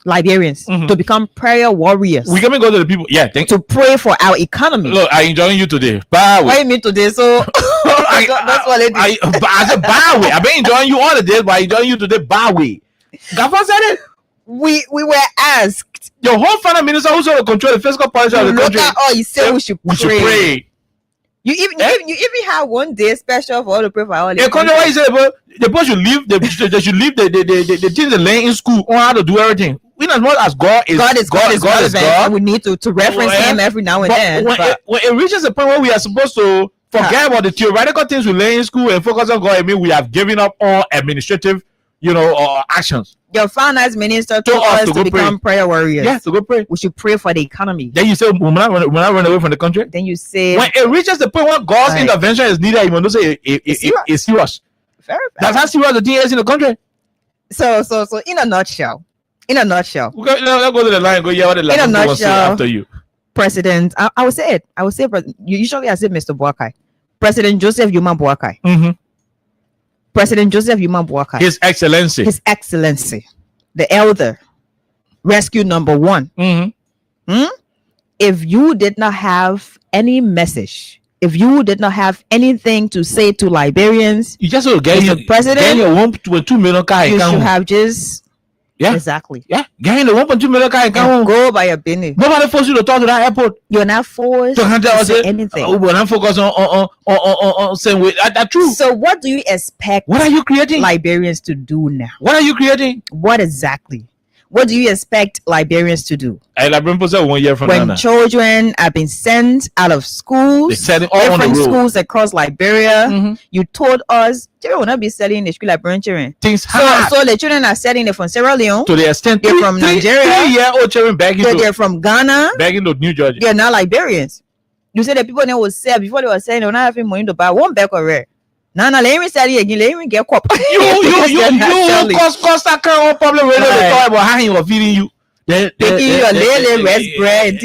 Liberians to become prayer warriors. We can go to the people. Yeah, to pray for our economy. Look, I enjoying you today. Bye. What do you mean today? So that's what it is. I said bye way. I've been enjoying you all the days, but I enjoying you today. Bye way. Gaffer said it. We were asked. Your whole finance minister who's going to control the fiscal policy of the country. Oh, you said we should pray. You even have one day special for all the pray for all. Yeah, why you say the people should leave. They should leave the things they learn in school on how to do everything. In as much as God is God, we need to reference him every now and then. When it reaches a point where we are supposed to forget about the theoretical things we learn in school and focus on God, I mean we have given up all administrative, actions. Your finance minister told us to become prayer warriors. Yes, to go pray. We should pray for the economy. Then you say we're not run away from the country. Then you say when it reaches the point where God's intervention is needed, you must say it's serious. That's how serious the thing is in the country. So in a nutshell. Let's go to the line. Go what the line wants to say after you. President, I will say it. Usually I say Mr. Boakai. President Joseph Yuma Boakai. Mm-hmm. President Joseph Yuma Boakai. His Excellency. His Excellency. The Elder. Rescue number 1. Mm-hmm. If you did not have any message, if you did not have anything to say to Liberians, you just get your president. Your 1.2 million car. You should have just. Yeah, exactly. Yeah, getting the 1.2 million car. Go by your business. Nobody forced you to talk to that airport. You're not forced to say anything. We're not focused on saying that's true. So, what do you expect? What are you creating? Liberians to do now? What are you creating? What exactly? What do you expect Liberians to do? When children have been sent out of schools, different schools across Liberia, you told us children will not be selling the school Liberian children. So the children are selling it from Sierra Leone. To the extent they're from Nigeria. 3-year-old children begging they're from Ghana. Begging to New Jersey. They're not Liberians. You said the people they will sell before they were selling, they were not having money to buy one bag of rare. No, let me sell it again. Let me get cup. You cause that kind of problem. Right. They talk about how he was feeding you. Your lady rest bread,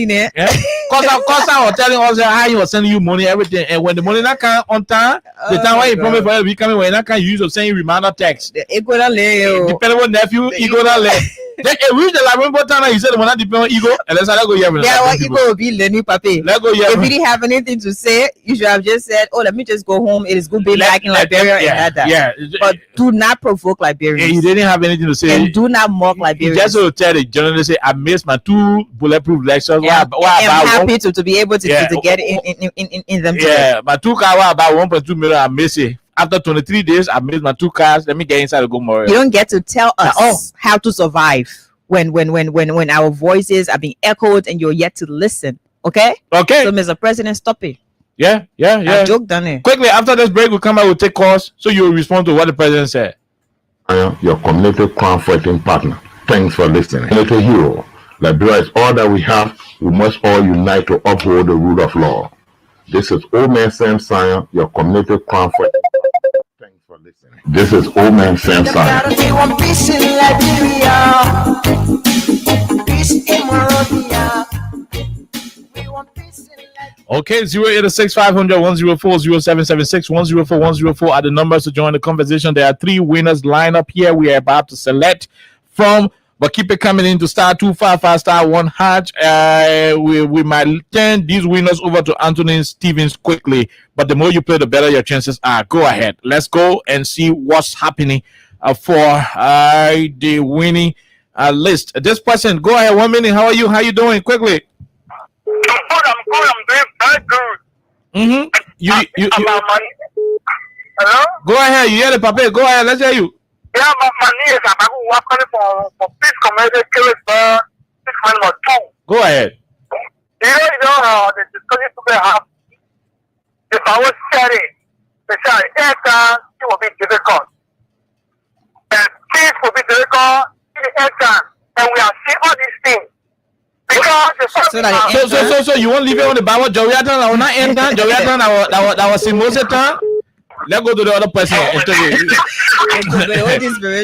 Cause I was telling us how he was sending you money, everything, and when the money not come on time, the time when he promised for you to be coming, when not can use of saying reminder text. Depending on nephew, he go down there. Then it reached the Liberian time. He said, "When I depend on ego, and let's go here." Yeah, what ego will be learning, papi. Let's go here. If you didn't have anything to say, you should have just said, "Oh, let me just go home. It is good being back in Liberia and that." Yeah, but do not provoke Liberians. Yeah, you didn't have anything to say, and do not mock Liberians. Just to tell the journalist, say, "I missed my 2 bulletproof lectures." Yeah, I'm happy to be able to get in them. Yeah, my 2 cars were about 1.2 million. I missed it. After 23 days, I missed my 2 cars. Let me get inside and go more. You don't get to tell us how to survive when our voices are being echoed and you're yet to listen. Okay. So, Mr. President, stop it. Yeah. Joke done it. Quickly after this break, we'll come back. We'll take calls so you will respond to what the president said. I am your community crime fighting partner. Thanks for listening. Community hero. Liberia is all that we have. We must all unite to uphold the rule of law. This is Old Man Sam Sion, your community crime fighting. Thanks for listening. This is Old Man Sam Sion. We want peace in Liberia, peace in Monrovia. We want peace in Liberia. Okay, 086 500 104 0776 104 104 are the numbers to join the conversation. There are 3 winners lined up here. We are about to select from, but keep it coming in to star 255 star 1 hatch. We might turn these winners over to Anthony Stevens quickly, but the more you play, the better your chances are. Go ahead. Let's go and see what's happening for the winning list. This person, go ahead. 1 minute. How are you? How you doing? Quickly. I'm doing very good. Mm-hmm. You About money. Hello? go ahead. You hear the paper? Go ahead. Let's hear you. Yeah, my niece, I'm working for Peace Community Killing, Peace Community 2. Go ahead. The discussion today have, if I was steady, they say, it will be difficult. And peace will be difficult in the end, and we are seeing all these things. Because So you won't leave it on the Bible? Joviatan, I will not end time. Joviatan, that was in Moses time. Let's go to the other person.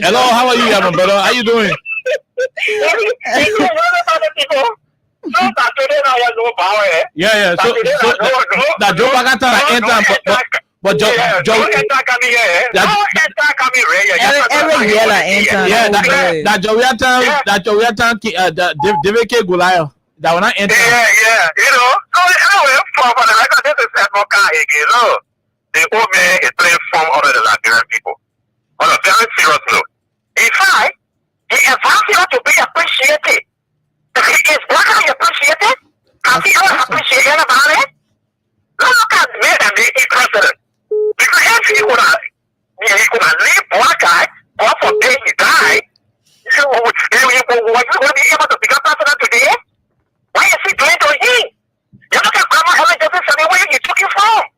Hello, how are you, my brother? How you doing? Yeah. So that Joe Bagata end time, but Joe that Joviatan, David Goliath. That will not enter. Yeah. So anyway, for the record, this is again. The old man is playing form of the Liberian people. On a very serious note. In fact, he advanced you to be appreciated. Is Black appreciated? Has he ever appreciated about it? Look at me and the president. Because if he could have leave Black guy, God forbid he died, was he going to be able to become president today? Why is he doing to him? You look at Grandma Helen Jefferson, where you took him from.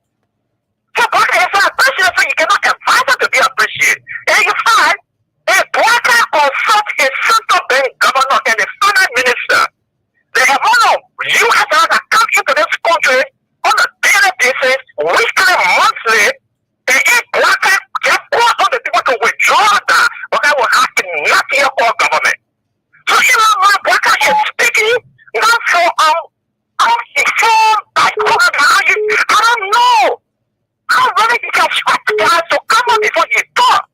So Black is not appreciated, so you cannot advise him to be appreciated. And in fact, a Black consult a central bank governor and a finance minister. The amount of U.S. dollars that come into this country on a daily basis, weekly, monthly, and if Black just cause all the people to withdraw that, but that will happen not in your government. So even when Black is speaking, not so informed by I don't know. How really you can expect guys to come up before you talk?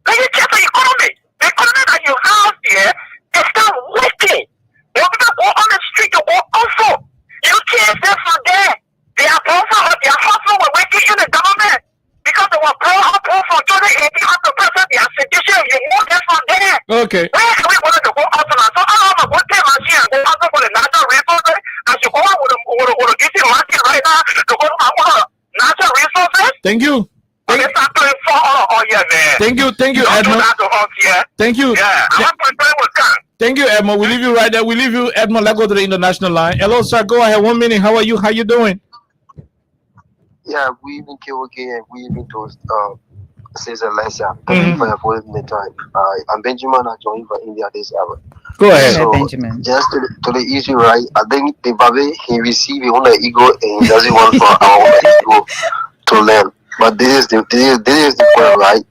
Let me check the economy. The economy that you have here is not working. You're going to go on the street to go also. You can't stay from there. They are hustle were working in the government because they were brought up for 2018 up to present. They are sedition. You move them from there. Okay. Where are we going to go out to? So I don't know what time I see and go out for the natural resources. I should go out with a getting market right now to go to my natural resources. Thank you. Thank you, Edmund. Thank you. Yeah, Thank you, Edmund. We leave you right there. We leave you, Edmund. Let's go to the international line. Hello, sir. Go ahead. 1 minute. How are you? How you doing? Yeah, we even KOK and we even to Cesar Lessa. For the time. I'm Benjamin. I joined from India this hour. Go ahead, so, Benjamin. Just to the issue, right? I think the Babe he received his own ego and he doesn't want for our ego to learn. But this is the point, right?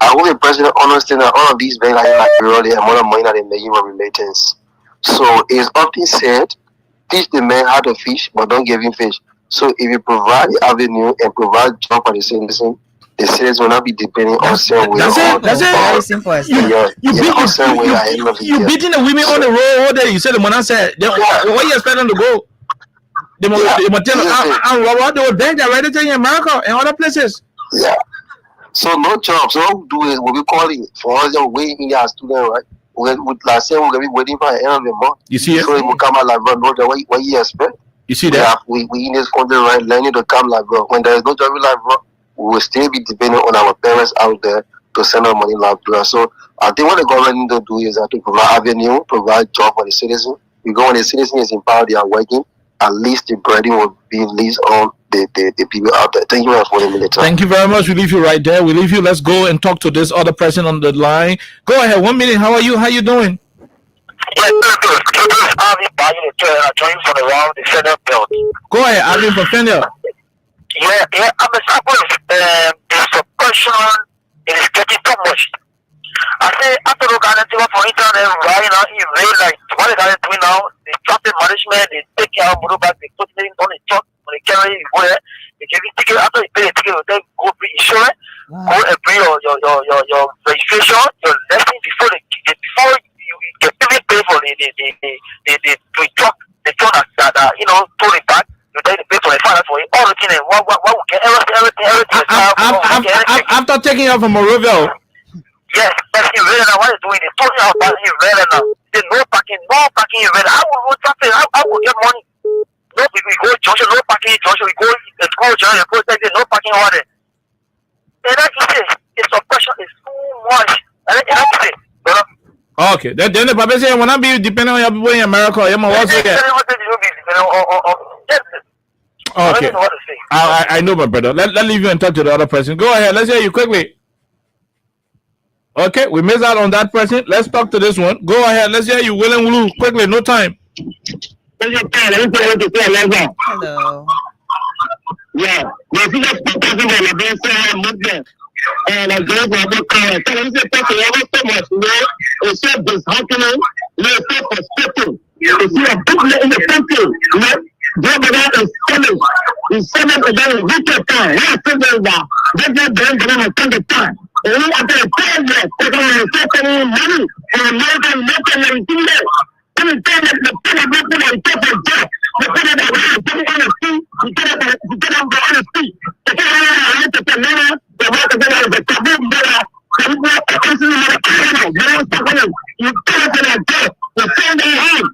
I hope the president understands that all of these banks are like they have more money than they make in remittance. So it's often said, teach the man how to fish, but don't give him fish. So if you provide the avenue and provide job for the citizen will not be depending on certain way. That's it. Very simple as that. You beating the women on the road all day. You said the man said, what you expect them to go? They were danger right there in America and other places. Yeah. So no job. So what we do is we'll be calling for us to wait in our student, right? Last year we're gonna be waiting for the end of the month. You see it? So it will come out like bro, what you expect? You see that? We in this country, right, learning to come like bro. When there is no job like bro, we will still be depending on our parents out there to send our money like bro. So I think what the government need to do is to provide avenue, provide job for the citizen. Because when the citizen is empowered, they are working. At least the burden will be least on the people out there. Thank you for the minute. Thank you very much. We leave you right there. We leave you. Let's go and talk to this other person on the line. Go ahead. 1 minute. How are you? How you doing? Go ahead, Alvin from Fender. Yeah, I'm a suppose the question is getting too much. I say after the organization for internet right now, you really like what they are doing now, the traffic management, they take care of motorbike, they put it on the truck, when they carry it where they give you ticket after you pay the ticket, they go for insurance, go and bring your registration, your lesson before you get pay for the truck that tow it back. You take the pay for the finance for it, all the things, what we get, everything. After taking off from Monrovia, Yes, parking in red now. What is doing? They told me about parking in red now. They no parking in red. I will go traffic. I will get money. No people we go junction, no parking junction. We go junction, we go there, no parking over there. And that's it. It's oppression is too much. And that's it. Okay, then the Papa say when I be depending on your people in America, you must also get. Okay, I know, my brother. Let leave you and talk to the other person. Go ahead. Let's hear you quickly. Okay, we missed out on that person. Let's talk to this one. Go ahead. Let's hear you, William Wulu. Quickly, no time. Hello. Yeah, but if you just put that in the best movement, and I go for the car, so I'm just talking about so much, it's so disheartening, it's so frustrating. You see a people in the country, Governor is selling the very wicked time. Yes, that they're going to spend the time. And we are going to tell them, they're going to take money from American local and everything there. The people that are top of that, the people that are putting on the street, the people that are on the street, the people that are the taboo, the taboo, you can't get a job, you can't get a home.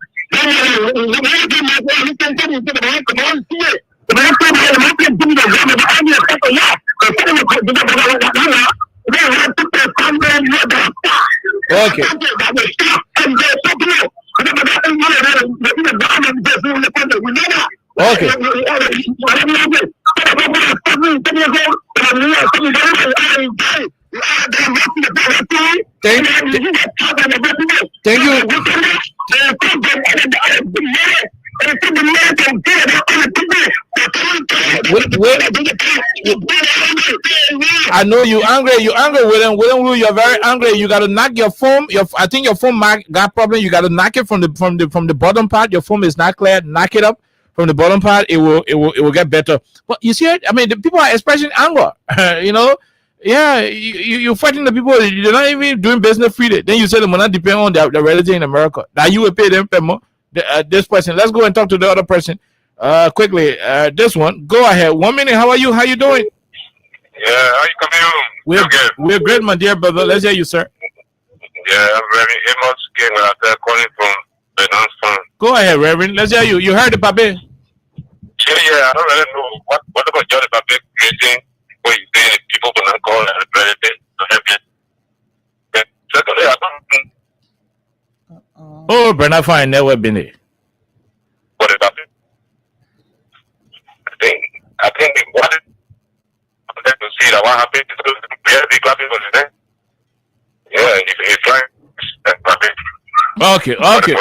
Okay. Okay. Thank you. I know you angry. You angry, William. You're very angry. You gotta knock your phone. I think your phone got problem. You gotta knock it from the bottom part. Your phone is not clear. Knock it up from the bottom part. It will get better. But you see it. I mean, the people are expressing anger. You know. Yeah, you're fighting the people. You're not even doing business freely. Then you say them will not depend on their relative in America. Now you will pay them more. This person. Let's go and talk to the other person. Quickly. This one. Go ahead. 1 minute. How are you? How you doing? Yeah, how you coming home? We're great, my dear brother. Let's hear you, sir. Yeah, I'm Reverend Amos King calling from Benaston. Go ahead, Reverend. Let's hear you. You heard it, Pape? Yeah, I don't really know what about Johnny Pape creating what you say people will not call the president to help you. Secondly, I don't think. Oh, Bernard Fine never been there. What is happening? I think what is to see that what happened is we have to be clapping for the day. Yeah, if he's trying Okay. Okay.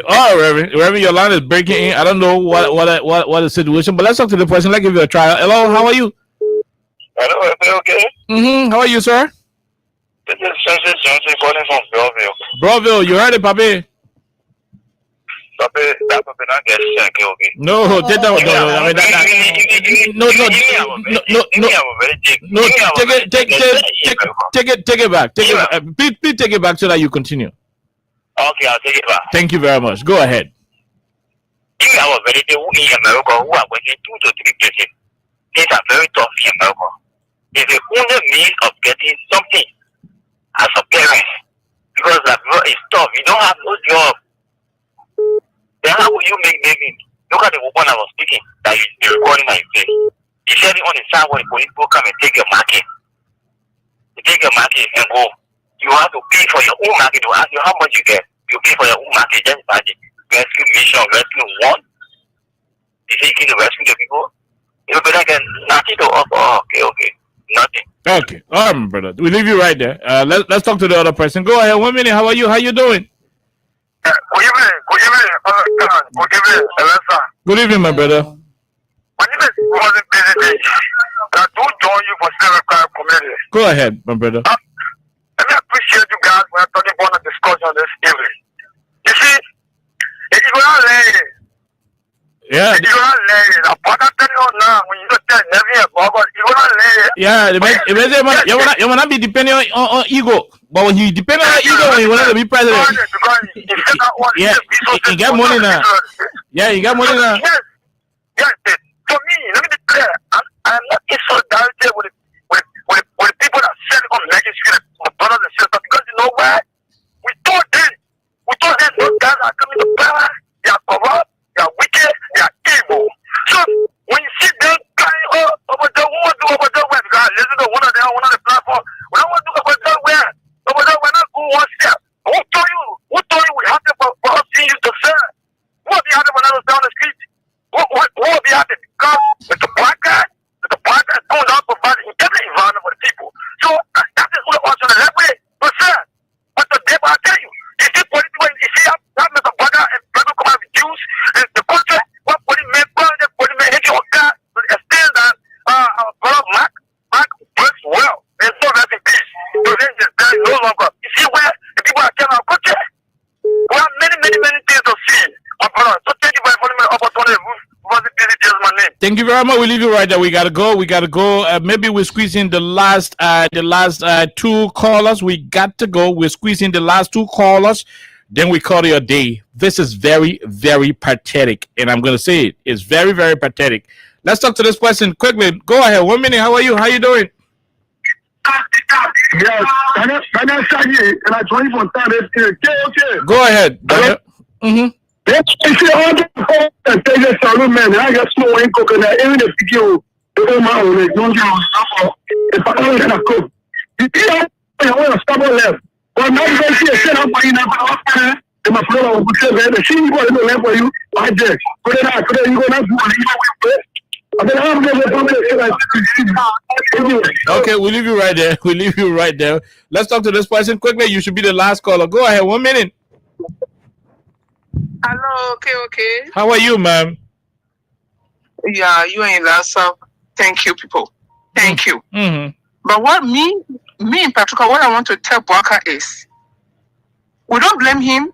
All right, Reverend, your line is breaking in. I don't know what the situation, but let's talk to the person. Let's give you a try. Hello, how are you? Hello, everything okay? How are you, sir? This is Census Johnson calling from Belleville. Broville, you heard it, Pape? Pape, that Pape not get sick, okay? No, take that one. Take it back. Please take it back so that you continue. Okay, I'll take it back. Thank you very much. Go ahead. If I was very in America who are working 2 to 3 places, things are very tough in America. It's the only means of getting something as a parent. Because that is tough. You don't have no job. Then how will you make living? Look at the woman I was speaking that you're recording my face. You said it on the side when the police will come and take your market. You take your market and go. You have to pay for your own market. To ask you how much you get. You pay for your own market. Just imagine. Rescue mission, rescue one. You say you can rescue the people. You better get nothing to offer. Okay. Nothing. Okay. All right, brother. We leave you right there. Let's talk to the other person. Go ahead. 1 minute. How are you? How you doing? Good evening, Alexa. Good evening, my brother. My name is Wasn't Busy. I do join you for Civil Crime Community. Go ahead, my brother. Let me appreciate you guys when I'm talking about a discussion this evening. You see, if you don't learn, yeah. If you don't learn, I'm telling you now, when you don't tell never about it, you don't learn. Yeah, you want to be depending on ego. But when you depend on ego, when you want to be president, you get money now. Yeah, you got money now. Yes, for me, let me be clear. I'm not in solidarity with the people that said on Legacy Street our brothers and sisters, because you know why? We told them those guys are coming to power, they are corrupt, they are wicked, they are evil. So when you see them crying, oh, over there, who want to do over there where? Because I listen to one of the platform. When I want to do over there where? Over there, we're not going one step. Who told you we have to for us seeing you to serve? Who will be happy when I was down the street? Who will be happy? Because it's the black guy goes out providing integrity environment for the people. So that is what also the left way to serve. But today, I tell you, you see political, you see that Mr. Baga and people come out with Jews, and the country, what police hit your car to the extent that our brother Mark works well. And so that's in peace. So then there is no longer. You see where the people are telling our country? We have many things to see. My brother, so thank you for giving me the opportunity. Thank you very much. We leave you right there. We gotta go. Maybe we squeeze in the last two callers. We got to go. We're squeezing the last two callers. Then we call it a day. This is very, very pathetic, and I'm gonna say it. It's very, very pathetic. Let's talk to this person quickly. Go ahead. 1 minute. How are you? How you doing? Yes, Go ahead. Mm-hmm. You see, all the things are man. I got slow and coconut. Even if you don't mind, don't you? If I don't have a cook, you want to stop on left. But now you see a set up by you now. My brother will say, man, the scene was the left for you. I did. Put it out. Put it. You go now. Okay, we'll leave you right there. Let's talk to this person quickly. You should be the last caller. Go ahead. 1 minute. Hello, okay. How are you, ma'am? Yeah, you in Lhasa. Thank you, people. Thank you. Mm-hmm. But what me in particular, what I want to tell Bwaka is, we don't blame him.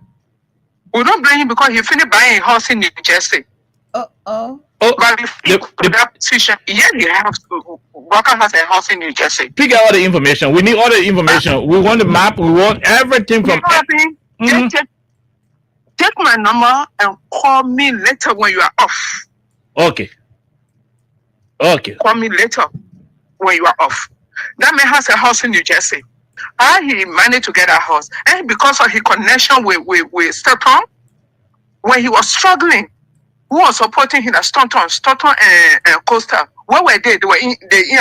We don't blame him because he finished buying a house in New Jersey. But if he put that position, yeah, he has to. Bwaka has a house in New Jersey. Pick out all the information. We need all the information. We want the map. We want everything from. Take my number and call me later when you are off. Okay. Call me later when you are off. That man has a house in New Jersey. How he managed to get a house, and because of his connection with Staunton, when he was struggling, who was supporting him at Staunton and Costa? Where were they? They were in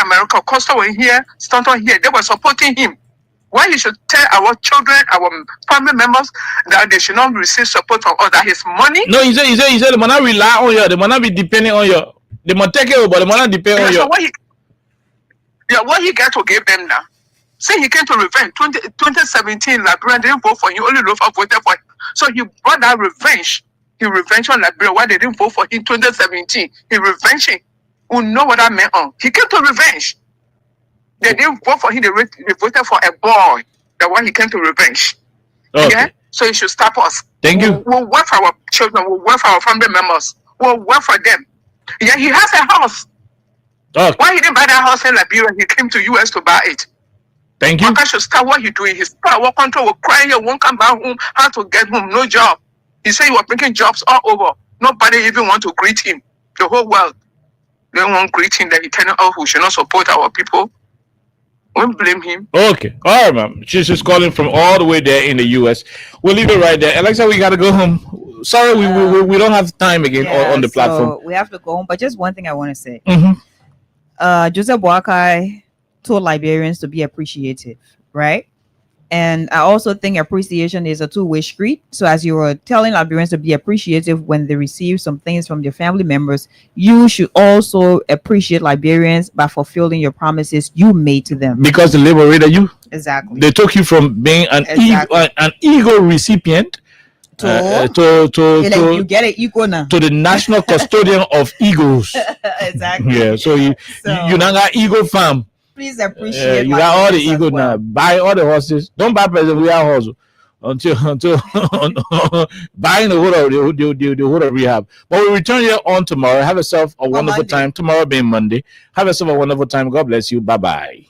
America. Costa were here, Staunton here. They were supporting him. Why you should tell our children, our family members that they should not receive support from others? His money. No, he said they might not rely on you. They might not be depending on you. They might take it, but they might not depend on you. So what he got to give them now? Say he came to revenge. 2017, Liberia didn't vote for him. Only Lofa voted for him. So he brought that revenge. He revenged on Liberia. Why they didn't vote for him 2017? He revenged him. We know what that meant on. He came to revenge. They didn't vote for him. They voted for a boy. The one he came to revenge. Okay. Yeah. So he should stop us. Thank you. We'll work for our children. We'll work for our family members. We'll work for them. Yeah, he has a house. Okay. Why he didn't buy that house in Liberia? He came to US to buy it. Thank you. Waka should start what he's doing. His power control will cry here, won't come back home. How to get home? No job. He said he was making jobs all over. Nobody even want to greet him. The whole world. They won't greet him. That he telling us we should not support our people. We won't blame him. Okay. All right, ma'am. She's just calling from all the way there in the US. We'll leave it right there. Alexa, we gotta go home. Sorry, we don't have time again on the platform. So we have to go home. But just one thing I want to say. Mm-hmm. Joseph Boakai told Liberians to be appreciative, right? And I also think appreciation is a two-way street. So as you were telling Liberians to be appreciative when they receive some things from their family members, you should also appreciate Liberians by fulfilling your promises you made to them. Because they liberated you. Exactly. They took you from being an ego recipient you get it, you go now. to the national custodian of egos. Exactly. Yeah. So you now got ego farm. Please appreciate. You got all the ego now. Buy all the horses. Don't buy present. We are horses until buying the whole of rehab. But we return here on tomorrow. Have yourself a wonderful time. Tomorrow being Monday. Have yourself a wonderful time. God bless you. Bye bye.